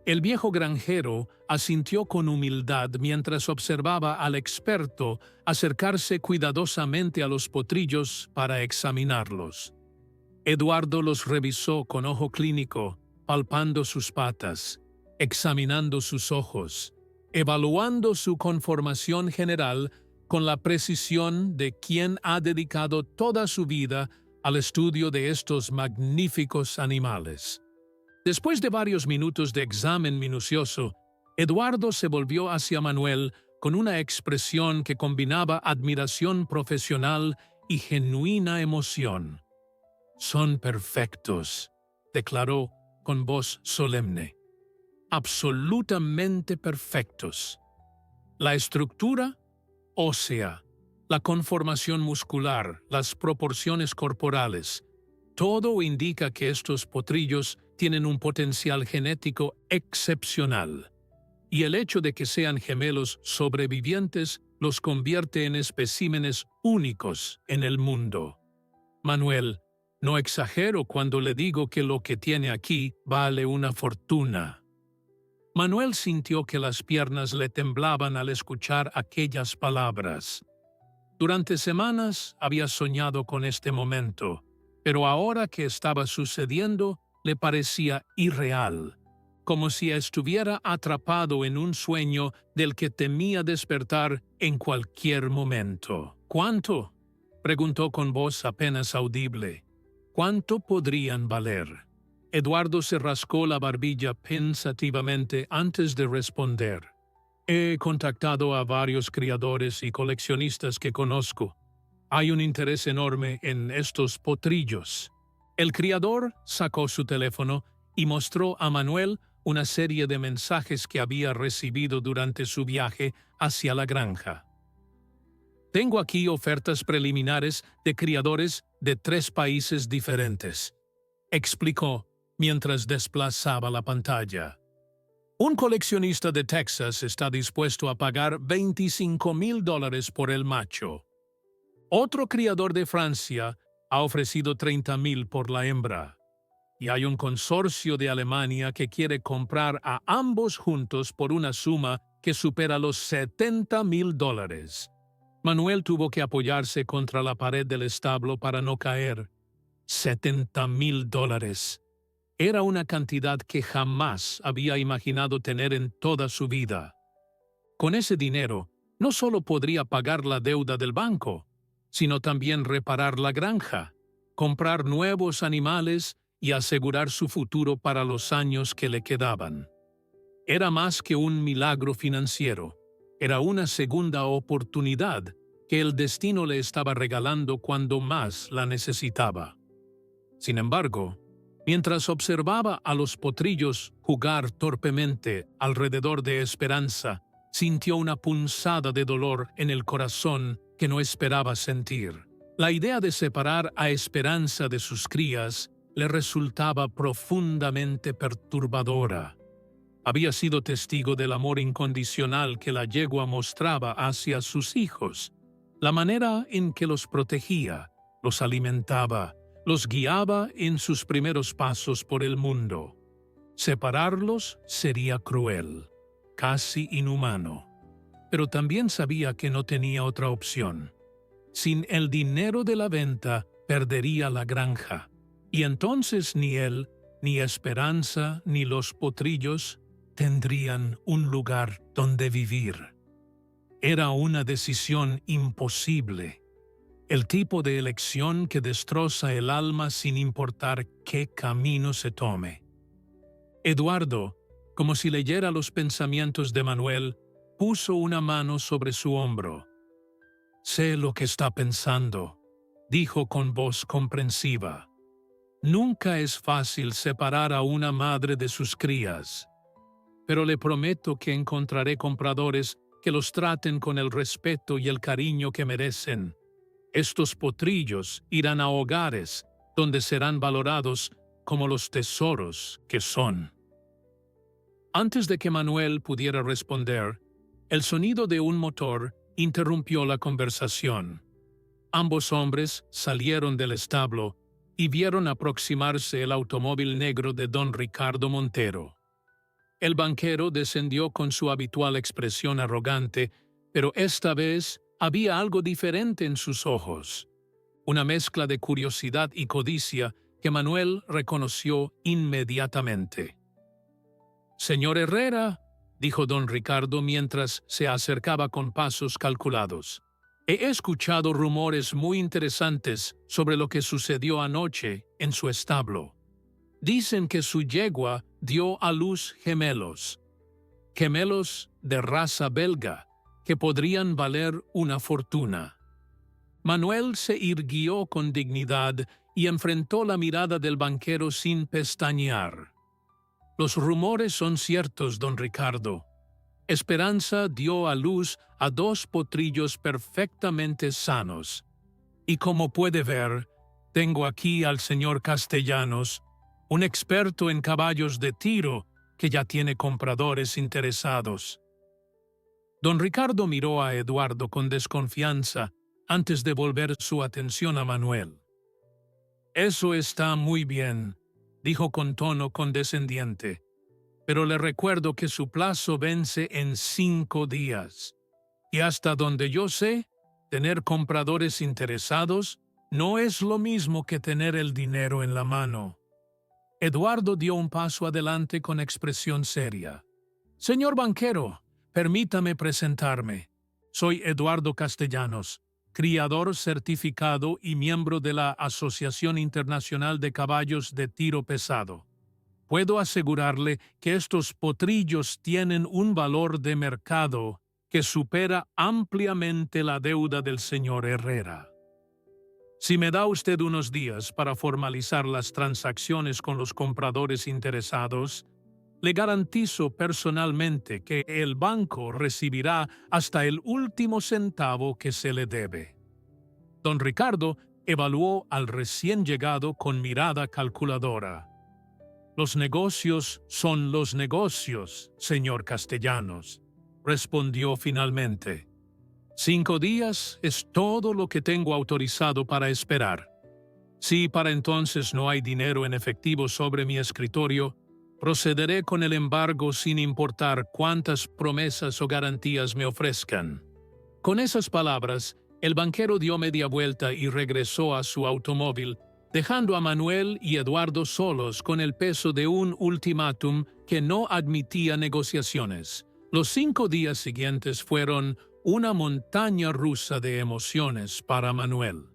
El viejo granjero asintió con humildad mientras observaba al experto acercarse cuidadosamente a los potrillos para examinarlos. Eduardo los revisó con ojo clínico, palpando sus patas, examinando sus ojos, evaluando su conformación general con la precisión de quien ha dedicado toda su vida al estudio de estos magníficos animales. Después de varios minutos de examen minucioso, Eduardo se volvió hacia Manuel con una expresión que combinaba admiración profesional y genuina emoción. «Son perfectos», declaró con voz solemne. «Absolutamente perfectos. La estructura ósea, la conformación muscular, las proporciones corporales, todo indica que estos potrillos tienen un potencial genético excepcional, y el hecho de que sean gemelos sobrevivientes los convierte en especímenes únicos en el mundo. Manuel, no exagero cuando le digo que lo que tiene aquí vale una fortuna». Manuel sintió que las piernas le temblaban al escuchar aquellas palabras. Durante semanas había soñado con este momento, pero ahora que estaba sucediendo le parecía irreal, como si estuviera atrapado en un sueño del que temía despertar en cualquier momento. «¿Cuánto?», preguntó con voz apenas audible. «¿Cuánto podrían valer?». Eduardo se rascó la barbilla pensativamente antes de responder. «He contactado a varios criadores y coleccionistas que conozco. Hay un interés enorme en estos potrillos». El criador sacó su teléfono y mostró a Manuel una serie de mensajes que había recibido durante su viaje hacia la granja. «Tengo aquí ofertas preliminares de criadores de 3 países diferentes», explicó mientras desplazaba la pantalla. «Un coleccionista de Texas está dispuesto a pagar $25,000 por el macho. Otro criador de Francia ha ofrecido $30,000 por la hembra. Y hay un consorcio de Alemania que quiere comprar a ambos juntos por una suma que supera los $70,000. Manuel tuvo que apoyarse contra la pared del establo para no caer. $70,000. Era una cantidad que jamás había imaginado tener en toda su vida. Con ese dinero, no solo podría pagar la deuda del banco, sino también reparar la granja, comprar nuevos animales y asegurar su futuro para los años que le quedaban. Era más que un milagro financiero, era una segunda oportunidad que el destino le estaba regalando cuando más la necesitaba. Sin embargo, mientras observaba a los potrillos jugar torpemente alrededor de Esperanza, sintió una punzada de dolor en el corazón que no esperaba sentir. La idea de separar a Esperanza de sus crías le resultaba profundamente perturbadora. Había sido testigo del amor incondicional que la yegua mostraba hacia sus hijos, la manera en que los protegía, los alimentaba, los guiaba en sus primeros pasos por el mundo. Separarlos sería cruel, casi inhumano, pero también sabía que no tenía otra opción. Sin el dinero de la venta, perdería la granja, y entonces ni él, ni Esperanza, ni los potrillos tendrían un lugar donde vivir. Era una decisión imposible, el tipo de elección que destroza el alma sin importar qué camino se tome. Eduardo, como si leyera los pensamientos de Manuel, puso una mano sobre su hombro. «Sé lo que está pensando», dijo con voz comprensiva. «Nunca es fácil separar a una madre de sus crías, pero le prometo que encontraré compradores que los traten con el respeto y el cariño que merecen. Estos potrillos irán a hogares donde serán valorados como los tesoros que son». Antes de que Manuel pudiera responder, el sonido de un motor interrumpió la conversación. Ambos hombres salieron del establo y vieron aproximarse el automóvil negro de don Ricardo Montero. El banquero descendió con su habitual expresión arrogante, pero esta vez había algo diferente en sus ojos, una mezcla de curiosidad y codicia que Manuel reconoció inmediatamente. «Señor Herrera», dijo don Ricardo mientras se acercaba con pasos calculados, «he escuchado rumores muy interesantes sobre lo que sucedió anoche en su establo. Dicen que su yegua dio a luz gemelos de raza belga, que podrían valer una fortuna». Manuel se irguió con dignidad y enfrentó la mirada del banquero sin pestañear. «Los rumores son ciertos, don Ricardo. Esperanza dio a luz a 2 potrillos perfectamente sanos. Y como puede ver, tengo aquí al señor Castellanos, un experto en caballos de tiro que ya tiene compradores interesados». Don Ricardo miró a Eduardo con desconfianza antes de volver su atención a Manuel. «Eso está muy bien», dijo con tono condescendiente, «pero le recuerdo que su plazo vence en 5 días. Y hasta donde yo sé, tener compradores interesados no es lo mismo que tener el dinero en la mano». Eduardo dio un paso adelante con expresión seria. «Señor banquero, permítame presentarme. Soy Eduardo Castellanos, criador certificado y miembro de la Asociación Internacional de Caballos de Tiro Pesado. Puedo asegurarle que estos potrillos tienen un valor de mercado que supera ampliamente la deuda del señor Herrera. Si me da usted unos días para formalizar las transacciones con los compradores interesados, le garantizo personalmente que el banco recibirá hasta el último centavo que se le debe». Don Ricardo evaluó al recién llegado con mirada calculadora. «Los negocios son los negocios, señor Castellanos», respondió finalmente. 5 días es todo lo que tengo autorizado para esperar. Si para entonces no hay dinero en efectivo sobre mi escritorio, procederé con el embargo sin importar cuántas promesas o garantías me ofrezcan». Con esas palabras, el banquero dio media vuelta y regresó a su automóvil, dejando a Manuel y Eduardo solos con el peso de un ultimátum que no admitía negociaciones. Los 5 días siguientes fueron una montaña rusa de emociones para Manuel.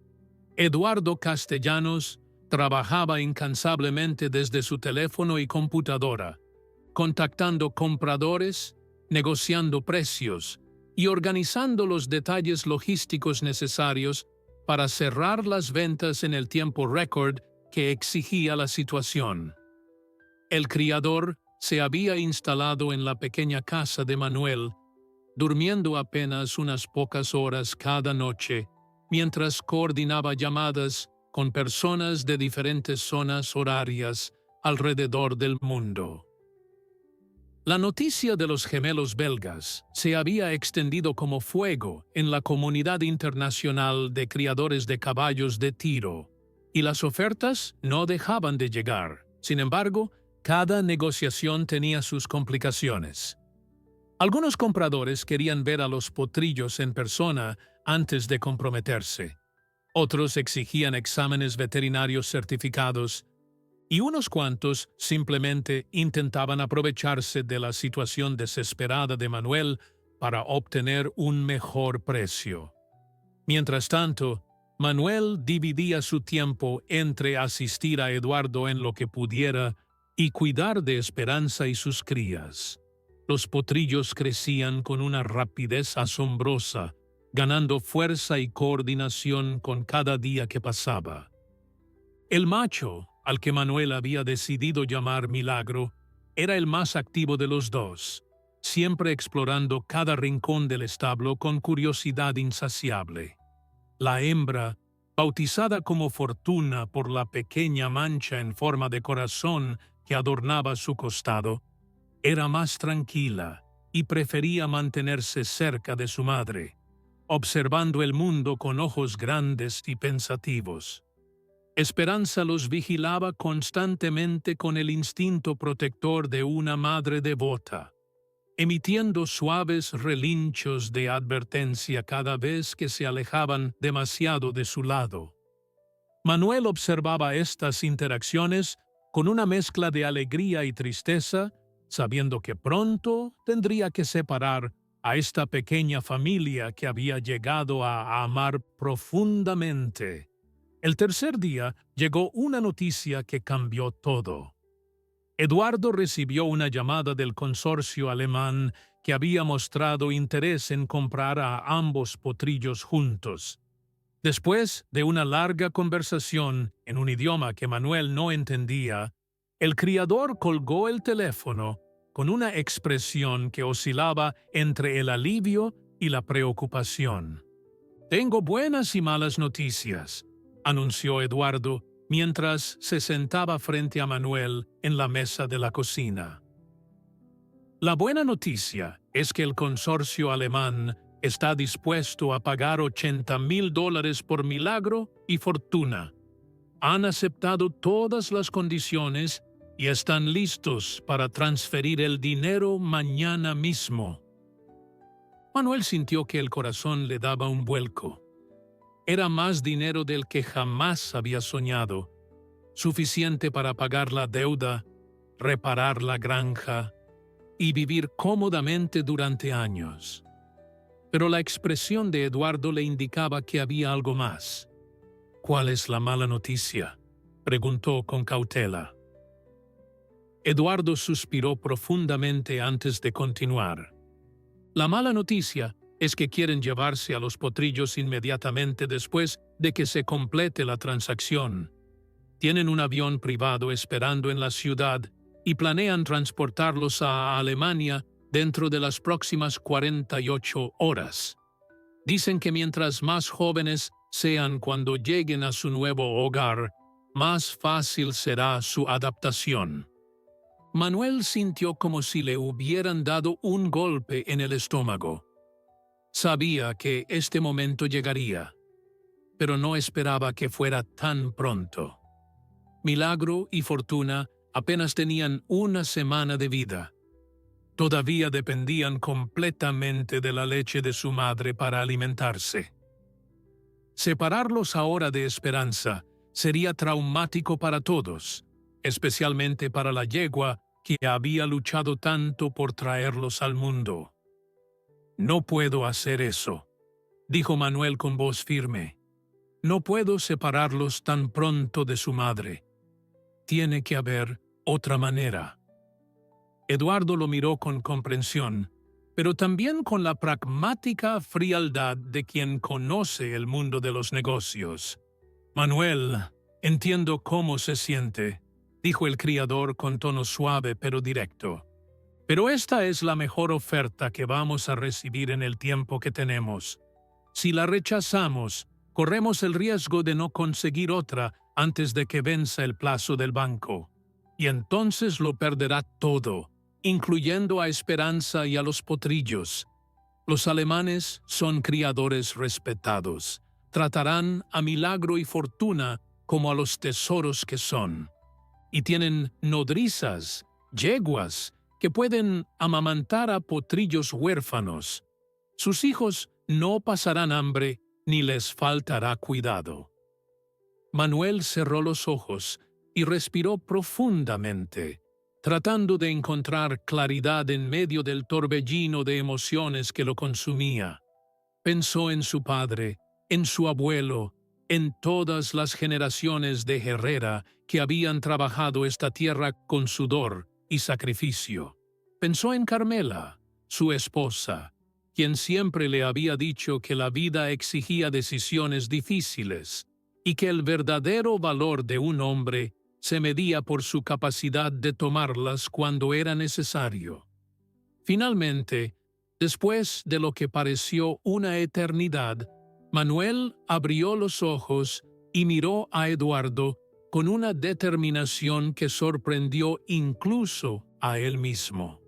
Eduardo Castellanos trabajaba incansablemente desde su teléfono y computadora, contactando compradores, negociando precios y organizando los detalles logísticos necesarios para cerrar las ventas en el tiempo récord que exigía la situación. El criador se había instalado en la pequeña casa de Manuel, durmiendo apenas unas pocas horas cada noche, mientras coordinaba llamadas con personas de diferentes zonas horarias alrededor del mundo. La noticia de los gemelos belgas se había extendido como fuego en la comunidad internacional de criadores de caballos de tiro, y las ofertas no dejaban de llegar. Sin embargo, cada negociación tenía sus complicaciones. Algunos compradores querían ver a los potrillos en persona antes de comprometerse. Otros exigían exámenes veterinarios certificados, y unos cuantos simplemente intentaban aprovecharse de la situación desesperada de Manuel para obtener un mejor precio. Mientras tanto, Manuel dividía su tiempo entre asistir a Eduardo en lo que pudiera y cuidar de Esperanza y sus crías. Los potrillos crecían con una rapidez asombrosa, ganando fuerza y coordinación con cada día que pasaba. El macho, al que Manuel había decidido llamar Milagro, era el más activo de los dos, siempre explorando cada rincón del establo con curiosidad insaciable. La hembra, bautizada como Fortuna por la pequeña mancha en forma de corazón que adornaba su costado, era más tranquila y prefería mantenerse cerca de su madre, observando el mundo con ojos grandes y pensativos. Esperanza los vigilaba constantemente con el instinto protector de una madre devota, emitiendo suaves relinchos de advertencia cada vez que se alejaban demasiado de su lado. Manuel observaba estas interacciones con una mezcla de alegría y tristeza, sabiendo que pronto tendría que separar a esta pequeña familia que había llegado a amar profundamente. El tercer día llegó una noticia que cambió todo. Eduardo recibió una llamada del consorcio alemán que había mostrado interés en comprar a ambos potrillos juntos. Después de una larga conversación en un idioma que Manuel no entendía, el criador colgó el teléfono con una expresión que oscilaba entre el alivio y la preocupación. «Tengo buenas y malas noticias», anunció Eduardo mientras se sentaba frente a Manuel en la mesa de la cocina. La buena noticia es que el consorcio alemán está dispuesto a pagar $80,000 por Milagro y Fortuna. Han aceptado todas las condiciones y están listos para transferir el dinero mañana mismo. Manuel sintió que el corazón le daba un vuelco. Era más dinero del que jamás había soñado, suficiente para pagar la deuda, reparar la granja y vivir cómodamente durante años. Pero la expresión de Eduardo le indicaba que había algo más. «¿Cuál es la mala noticia?», preguntó con cautela. Eduardo suspiró profundamente antes de continuar. «La mala noticia es que quieren llevarse a los potrillos inmediatamente después de que se complete la transacción. Tienen un avión privado esperando en la ciudad y planean transportarlos a Alemania dentro de las próximas 48 horas. Dicen que mientras más jóvenes sean cuando lleguen a su nuevo hogar, más fácil será su adaptación». Manuel sintió como si le hubieran dado un golpe en el estómago. Sabía que este momento llegaría, pero no esperaba que fuera tan pronto. Milagro y Fortuna apenas tenían una semana de vida. Todavía dependían completamente de la leche de su madre para alimentarse. Separarlos ahora de Esperanza sería traumático para todos, especialmente para la yegua que había luchado tanto por traerlos al mundo. «No puedo hacer eso», dijo Manuel con voz firme. «No puedo separarlos tan pronto de su madre. Tiene que haber otra manera». Eduardo lo miró con comprensión, pero también con la pragmática frialdad de quien conoce el mundo de los negocios. «Manuel, entiendo cómo se siente», dijo el criador con tono suave pero directo. «Pero esta es la mejor oferta que vamos a recibir en el tiempo que tenemos. Si la rechazamos, corremos el riesgo de no conseguir otra antes de que venza el plazo del banco. Y entonces lo perderá todo, incluyendo a Esperanza y a los potrillos. Los alemanes son criadores respetados. Tratarán a Milagro y Fortuna como a los tesoros que son. Y tienen nodrizas, yeguas, que pueden amamantar a potrillos huérfanos. Sus hijos no pasarán hambre ni les faltará cuidado. Manuel cerró los ojos y respiró profundamente, tratando de encontrar claridad en medio del torbellino de emociones que lo consumía. Pensó en su padre, en su abuelo, en todas las generaciones de Herrera que habían trabajado esta tierra con sudor y sacrificio. Pensó en Carmela, su esposa, quien siempre le había dicho que la vida exigía decisiones difíciles y que el verdadero valor de un hombre se medía por su capacidad de tomarlas cuando era necesario. Finalmente, después de lo que pareció una eternidad, Manuel abrió los ojos y miró a Eduardo con una determinación que sorprendió incluso a él mismo.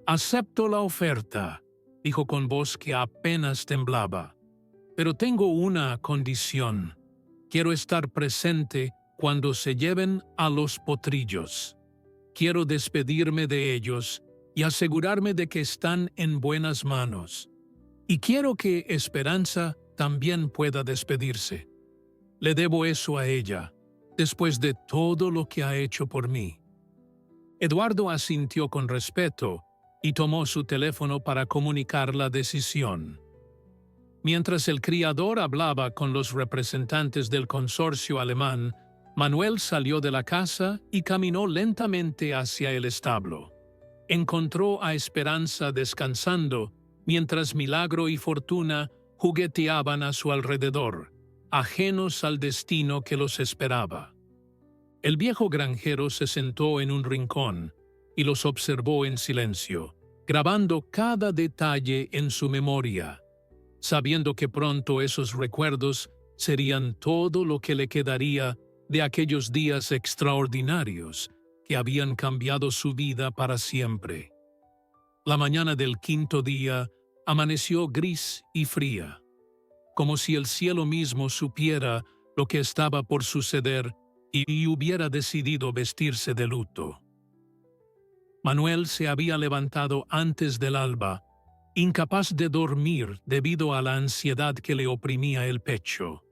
«Acepto la oferta», dijo con voz que apenas temblaba, «pero tengo una condición. Quiero estar presente cuando se lleven a los potrillos. Quiero despedirme de ellos y asegurarme de que están en buenas manos. Y quiero que Esperanza también pueda despedirse. Le debo eso a ella, después de todo lo que ha hecho por mí». Eduardo asintió con respeto y tomó su teléfono para comunicar la decisión. Mientras el criador hablaba con los representantes del consorcio alemán, Manuel salió de la casa y caminó lentamente hacia el establo. Encontró a Esperanza descansando, mientras Milagro y Fortuna jugueteaban a su alrededor, ajenos al destino que los esperaba. El viejo granjero se sentó en un rincón y los observó en silencio, grabando cada detalle en su memoria, sabiendo que pronto esos recuerdos serían todo lo que le quedaría de aquellos días extraordinarios que habían cambiado su vida para siempre. La mañana del quinto día amaneció gris y fría, como si el cielo mismo supiera lo que estaba por suceder y hubiera decidido vestirse de luto. Manuel se había levantado antes del alba, incapaz de dormir debido a la ansiedad que le oprimía el pecho.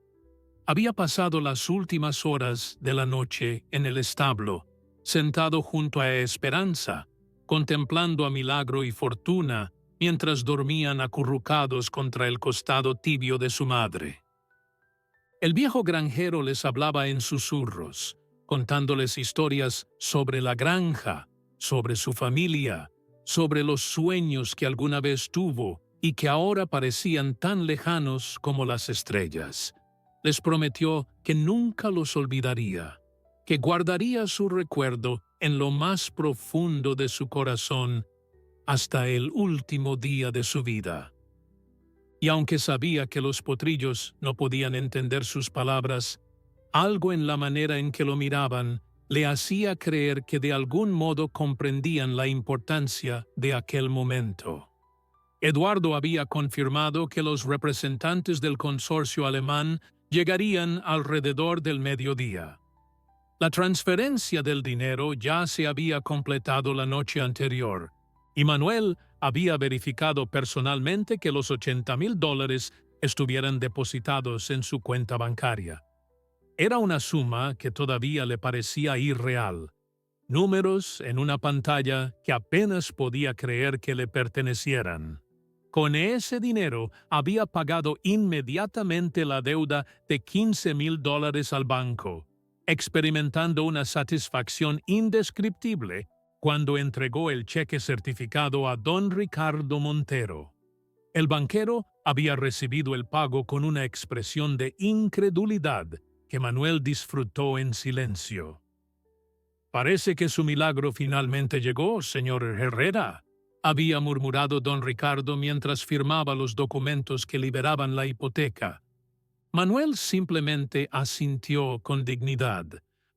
Había pasado las últimas horas de la noche en el establo, sentado junto a Esperanza, contemplando a Milagro y Fortuna mientras dormían acurrucados contra el costado tibio de su madre. El viejo granjero les hablaba en susurros, contándoles historias sobre la granja, sobre su familia, sobre los sueños que alguna vez tuvo y que ahora parecían tan lejanos como las estrellas. Les prometió que nunca los olvidaría, que guardaría su recuerdo en lo más profundo de su corazón hasta el último día de su vida. Y aunque sabía que los potrillos no podían entender sus palabras, algo en la manera en que lo miraban le hacía creer que de algún modo comprendían la importancia de aquel momento. Eduardo había confirmado que los representantes del consorcio alemán llegarían alrededor del mediodía. La transferencia del dinero ya se había completado la noche anterior, y Manuel había verificado personalmente que los $80,000 estuvieran depositados en su cuenta bancaria. Era una suma que todavía le parecía irreal, números en una pantalla que apenas podía creer que le pertenecieran. Con ese dinero había pagado inmediatamente la deuda de $15,000 al banco, experimentando una satisfacción indescriptible cuando entregó el cheque certificado a don Ricardo Montero. El banquero había recibido el pago con una expresión de incredulidad que Manuel disfrutó en silencio. «Parece que su milagro finalmente llegó, señor Herrera», había murmurado don Ricardo mientras firmaba los documentos que liberaban la hipoteca. Manuel simplemente asintió con dignidad,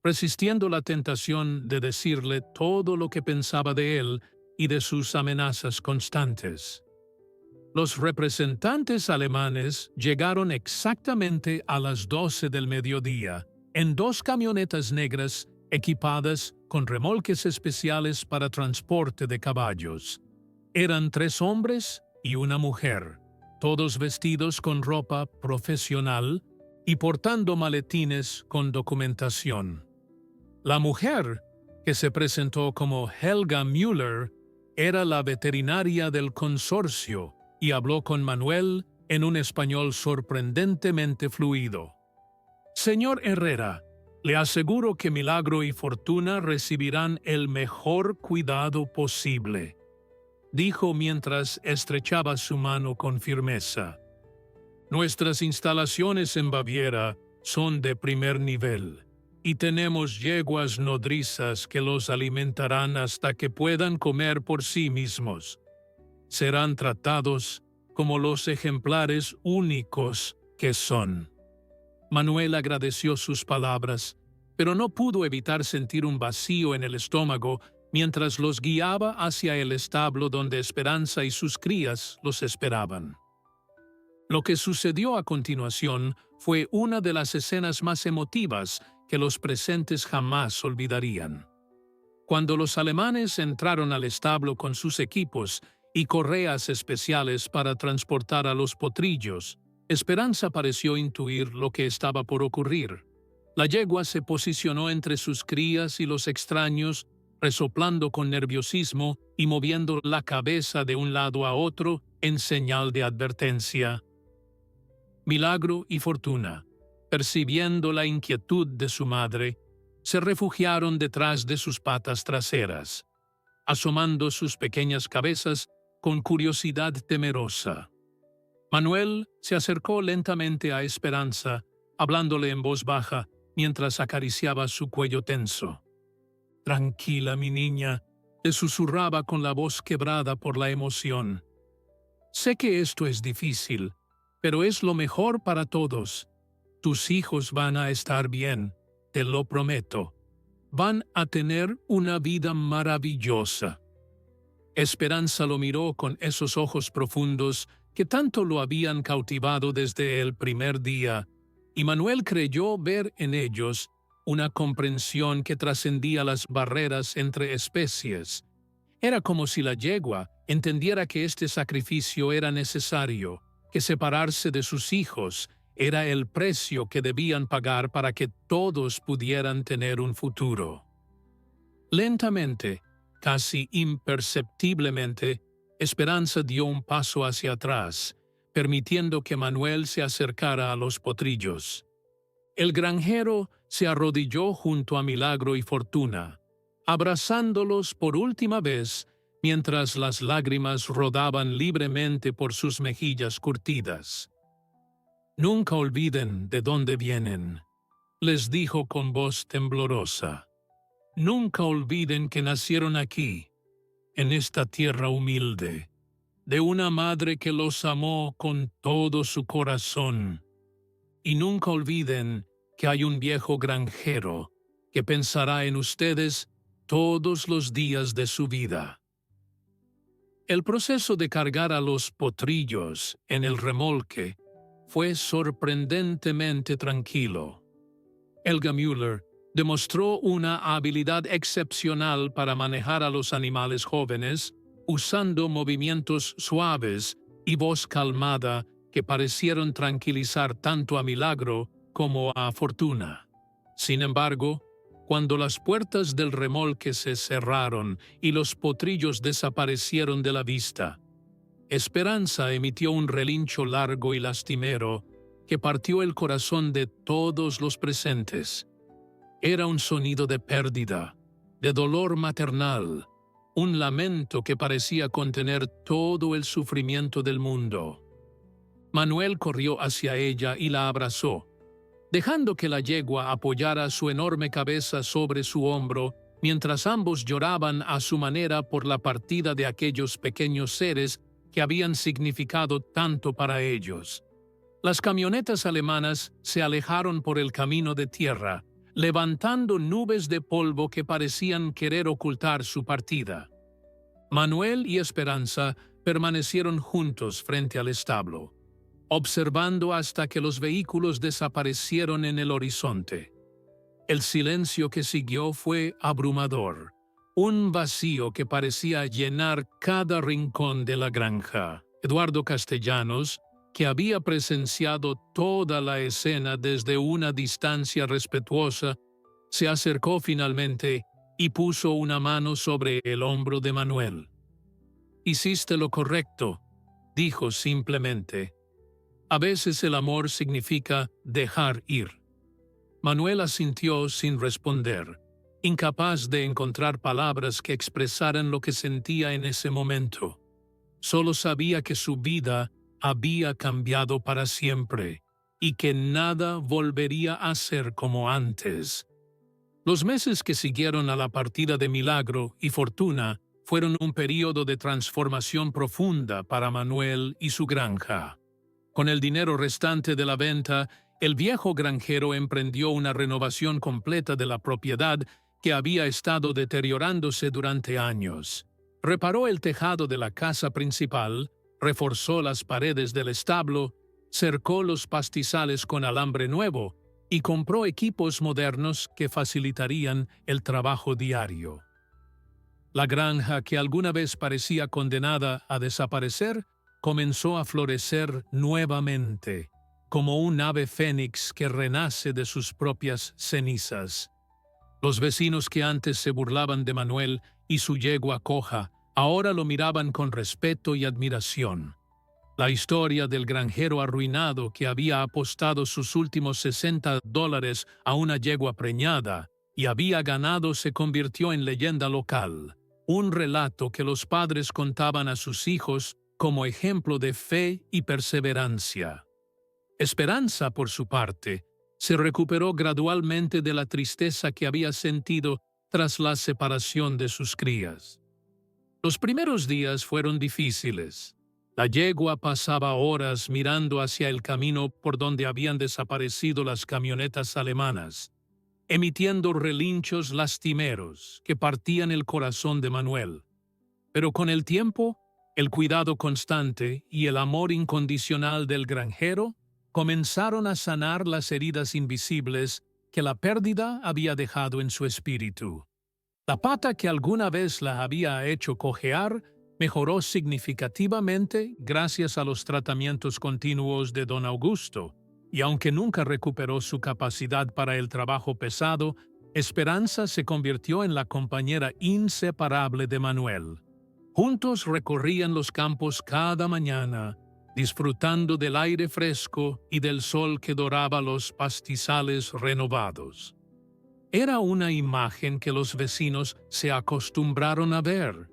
resistiendo la tentación de decirle todo lo que pensaba de él y de sus amenazas constantes. Los representantes alemanes llegaron exactamente a las 12 del mediodía en 2 camionetas negras equipadas con remolques especiales para transporte de caballos. Eran 3 hombres y una mujer, todos vestidos con ropa profesional y portando maletines con documentación. La mujer, que se presentó como Helga Müller, era la veterinaria del consorcio y habló con Manuel en un español sorprendentemente fluido. «Señor Herrera, le aseguro que Milagro y Fortuna recibirán el mejor cuidado posible», dijo mientras estrechaba su mano con firmeza. «Nuestras instalaciones en Baviera son de primer nivel y tenemos yeguas nodrizas que los alimentarán hasta que puedan comer por sí mismos. Serán tratados como los ejemplares únicos que son». Manuel agradeció sus palabras, pero no pudo evitar sentir un vacío en el estómago mientras los guiaba hacia el establo donde Esperanza y sus crías los esperaban. Lo que sucedió a continuación fue una de las escenas más emotivas que los presentes jamás olvidarían. Cuando los alemanes entraron al establo con sus equipos y correas especiales para transportar a los potrillos, Esperanza pareció intuir lo que estaba por ocurrir. La yegua se posicionó entre sus crías y los extraños, resoplando con nerviosismo y moviendo la cabeza de un lado a otro en señal de advertencia. Milagro y Fortuna, percibiendo la inquietud de su madre, se refugiaron detrás de sus patas traseras, asomando sus pequeñas cabezas con curiosidad temerosa. Manuel se acercó lentamente a Esperanza, hablándole en voz baja mientras acariciaba su cuello tenso. «Tranquila, mi niña», le susurraba con la voz quebrada por la emoción. «Sé que esto es difícil, pero es lo mejor para todos. Tus hijos van a estar bien, te lo prometo. Van a tener una vida maravillosa». Esperanza lo miró con esos ojos profundos que tanto lo habían cautivado desde el primer día, y Manuel creyó ver en ellos una comprensión que trascendía las barreras entre especies. Era como si la yegua entendiera que este sacrificio era necesario, que separarse de sus hijos era el precio que debían pagar para que todos pudieran tener un futuro. Lentamente, casi imperceptiblemente, Esperanza dio un paso hacia atrás, permitiendo que Manuel se acercara a los potrillos. El granjero se arrodilló junto a Milagro y Fortuna, abrazándolos por última vez mientras las lágrimas rodaban libremente por sus mejillas curtidas. «Nunca olviden de dónde vienen», les dijo con voz temblorosa. «Nunca olviden que nacieron aquí, en esta tierra humilde, de una madre que los amó con todo su corazón. Y nunca olviden que hay un viejo granjero que pensará en ustedes todos los días de su vida». El proceso de cargar a los potrillos en el remolque fue sorprendentemente tranquilo. Helga Müller demostró una habilidad excepcional para manejar a los animales jóvenes, usando movimientos suaves y voz calmada que parecieron tranquilizar tanto a Milagro como a Fortuna. Sin embargo, cuando las puertas del remolque se cerraron y los potrillos desaparecieron de la vista, Esperanza emitió un relincho largo y lastimero que partió el corazón de todos los presentes. Era un sonido de pérdida, de dolor maternal, un lamento que parecía contener todo el sufrimiento del mundo. Manuel corrió hacia ella y la abrazó, dejando que la yegua apoyara su enorme cabeza sobre su hombro mientras ambos lloraban a su manera por la partida de aquellos pequeños seres que habían significado tanto para ellos. Las camionetas alemanas se alejaron por el camino de tierra, levantando nubes de polvo que parecían querer ocultar su partida. Manuel y Esperanza permanecieron juntos frente al establo, observando hasta que los vehículos desaparecieron en el horizonte. El silencio que siguió fue abrumador, un vacío que parecía llenar cada rincón de la granja. Eduardo Castellanos, que había presenciado toda la escena desde una distancia respetuosa, se acercó finalmente y puso una mano sobre el hombro de Manuel. «Hiciste lo correcto», dijo simplemente. «A veces el amor significa dejar ir». Manuel asintió sin responder, incapaz de encontrar palabras que expresaran lo que sentía en ese momento. Solo sabía que su vida había cambiado para siempre y que nada volvería a ser como antes. Los meses que siguieron a la partida de Milagro y Fortuna fueron un período de transformación profunda para Manuel y su granja. Con el dinero restante de la venta, el viejo granjero emprendió una renovación completa de la propiedad que había estado deteriorándose durante años. Reparó el tejado de la casa principal, reforzó las paredes del establo, cercó los pastizales con alambre nuevo y compró equipos modernos que facilitarían el trabajo diario. La granja, que alguna vez parecía condenada a desaparecer, comenzó a florecer nuevamente, como un ave fénix que renace de sus propias cenizas. Los vecinos que antes se burlaban de Manuel y su yegua coja, ahora lo miraban con respeto y admiración. La historia del granjero arruinado que había apostado sus últimos $60 a una yegua preñada y había ganado se convirtió en leyenda local, un relato que los padres contaban a sus hijos como ejemplo de fe y perseverancia. Esperanza, por su parte, se recuperó gradualmente de la tristeza que había sentido tras la separación de sus crías. Los primeros días fueron difíciles. La yegua pasaba horas mirando hacia el camino por donde habían desaparecido las camionetas alemanas, emitiendo relinchos lastimeros que partían el corazón de Manuel. Pero con el tiempo, el cuidado constante y el amor incondicional del granjero comenzaron a sanar las heridas invisibles que la pérdida había dejado en su espíritu. La pata que alguna vez la había hecho cojear mejoró significativamente gracias a los tratamientos continuos de don Augusto, y aunque nunca recuperó su capacidad para el trabajo pesado, Esperanza se convirtió en la compañera inseparable de Manuel. Juntos recorrían los campos cada mañana, disfrutando del aire fresco y del sol que doraba los pastizales renovados. Era una imagen que los vecinos se acostumbraron a ver.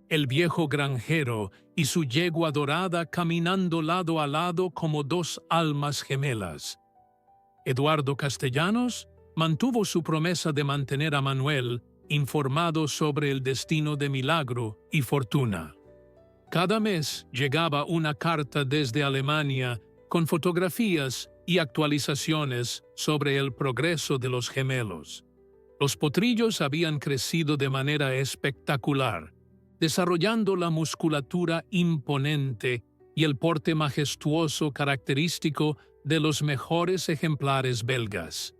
El viejo granjero y su yegua dorada caminando lado a lado como dos almas gemelas. Eduardo Castellanos mantuvo su promesa de mantener a Manuel informado sobre el destino de Milagro y Fortuna. Cada mes llegaba una carta desde Alemania con fotografías y actualizaciones sobre el progreso de los gemelos. Los potrillos habían crecido de manera espectacular, desarrollando la musculatura imponente y el porte majestuoso característico de los mejores ejemplares belgas.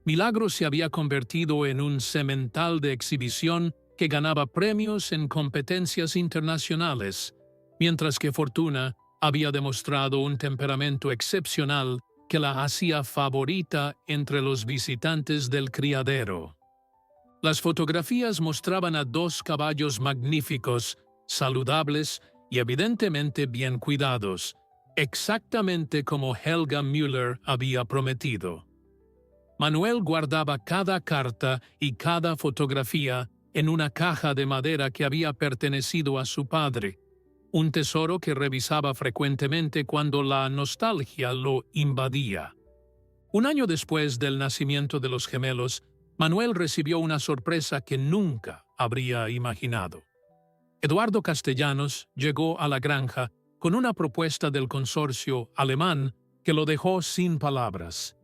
Milagro se había convertido en un semental de exhibición que ganaba premios en competencias internacionales, mientras que Fortuna había demostrado un temperamento excepcional que la hacía favorita entre los visitantes del criadero. Las fotografías mostraban a dos caballos magníficos, saludables y evidentemente bien cuidados, exactamente como Helga Müller había prometido. Manuel guardaba cada carta y cada fotografía en una caja de madera que había pertenecido a su padre, un tesoro que revisaba frecuentemente cuando la nostalgia lo invadía. Un año después del nacimiento de los gemelos, Manuel recibió una sorpresa que nunca habría imaginado. Eduardo Castellanos llegó a la granja con una propuesta del consorcio alemán que lo dejó sin palabras.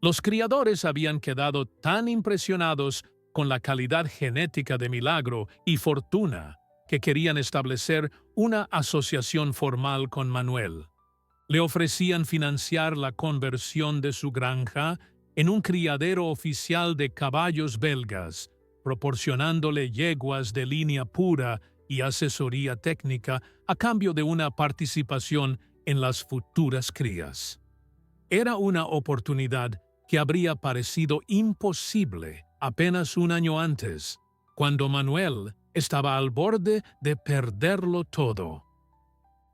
Los criadores habían quedado tan impresionados con la calidad genética de Milagro y Fortuna que querían establecer una asociación formal con Manuel. Le ofrecían financiar la conversión de su granja en un criadero oficial de caballos belgas, proporcionándole yeguas de línea pura y asesoría técnica a cambio de una participación en las futuras crías. Era una oportunidad que habría parecido imposible apenas un año antes, cuando Manuel estaba al borde de perderlo todo.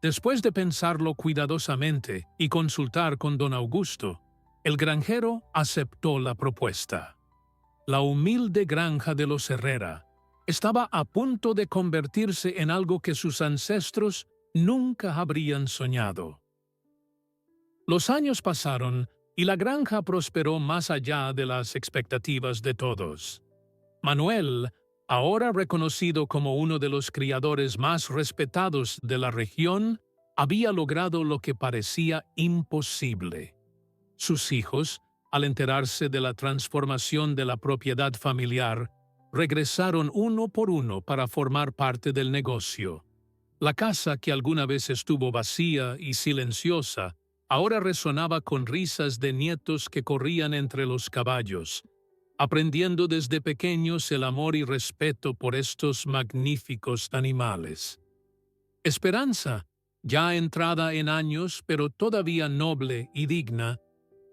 Después de pensarlo cuidadosamente y consultar con don Augusto, el granjero aceptó la propuesta. La humilde granja de los Herrera estaba a punto de convertirse en algo que sus ancestros nunca habrían soñado. Los años pasaron y la granja prosperó más allá de las expectativas de todos. Manuel, ahora reconocido como uno de los criadores más respetados de la región, había logrado lo que parecía imposible. Sus hijos, al enterarse de la transformación de la propiedad familiar, regresaron uno por uno para formar parte del negocio. La casa, que alguna vez estuvo vacía y silenciosa, ahora resonaba con risas de nietos que corrían entre los caballos, aprendiendo desde pequeños el amor y respeto por estos magníficos animales. Esperanza, ya entrada en años pero todavía noble y digna,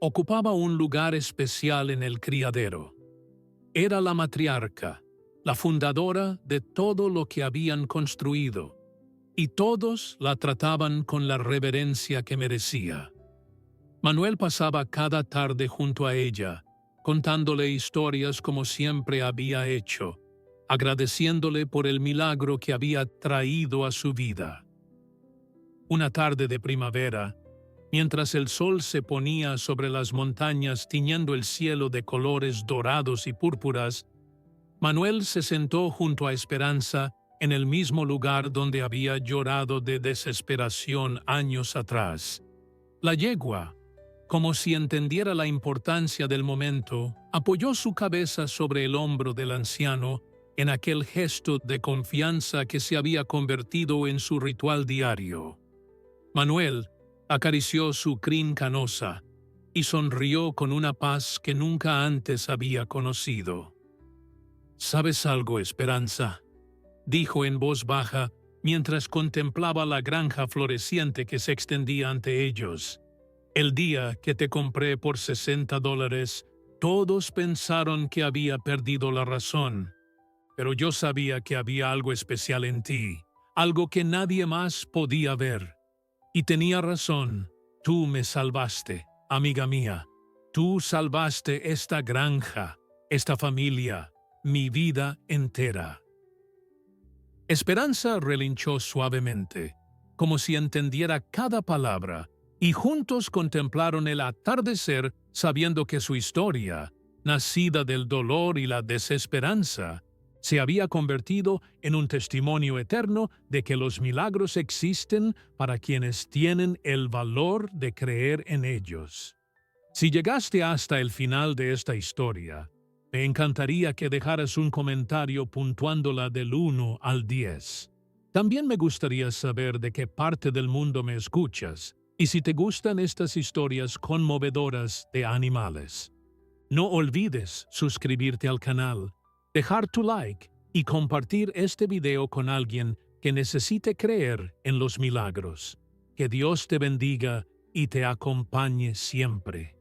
ocupaba un lugar especial en el criadero. Era la matriarca, la fundadora de todo lo que habían construido, y todos la trataban con la reverencia que merecía. Manuel pasaba cada tarde junto a ella, contándole historias como siempre había hecho, agradeciéndole por el milagro que había traído a su vida. Una tarde de primavera, mientras el sol se ponía sobre las montañas tiñendo el cielo de colores dorados y púrpuras, Manuel se sentó junto a Esperanza en el mismo lugar donde había llorado de desesperación años atrás. La yegua, como si entendiera la importancia del momento, apoyó su cabeza sobre el hombro del anciano en aquel gesto de confianza que se había convertido en su ritual diario. Manuel acarició su crin canosa y sonrió con una paz que nunca antes había conocido. «¿Sabes algo, Esperanza?», dijo en voz baja mientras contemplaba la granja floreciente que se extendía ante ellos. «El día que te compré por $60, todos pensaron que había perdido la razón, pero yo sabía que había algo especial en ti, algo que nadie más podía ver. Y tenía razón, tú me salvaste, amiga mía. Tú salvaste esta granja, esta familia, mi vida entera». Esperanza relinchó suavemente, como si entendiera cada palabra, y juntos contemplaron el atardecer sabiendo que su historia, nacida del dolor y la desesperanza, se había convertido en un testimonio eterno de que los milagros existen para quienes tienen el valor de creer en ellos. Si llegaste hasta el final de esta historia, me encantaría que dejaras un comentario puntuándola del 1 al 10. También me gustaría saber de qué parte del mundo me escuchas y si te gustan estas historias conmovedoras de animales. No olvides suscribirte al canal, dejar tu like y compartir este video con alguien que necesite creer en los milagros. Que Dios te bendiga y te acompañe siempre.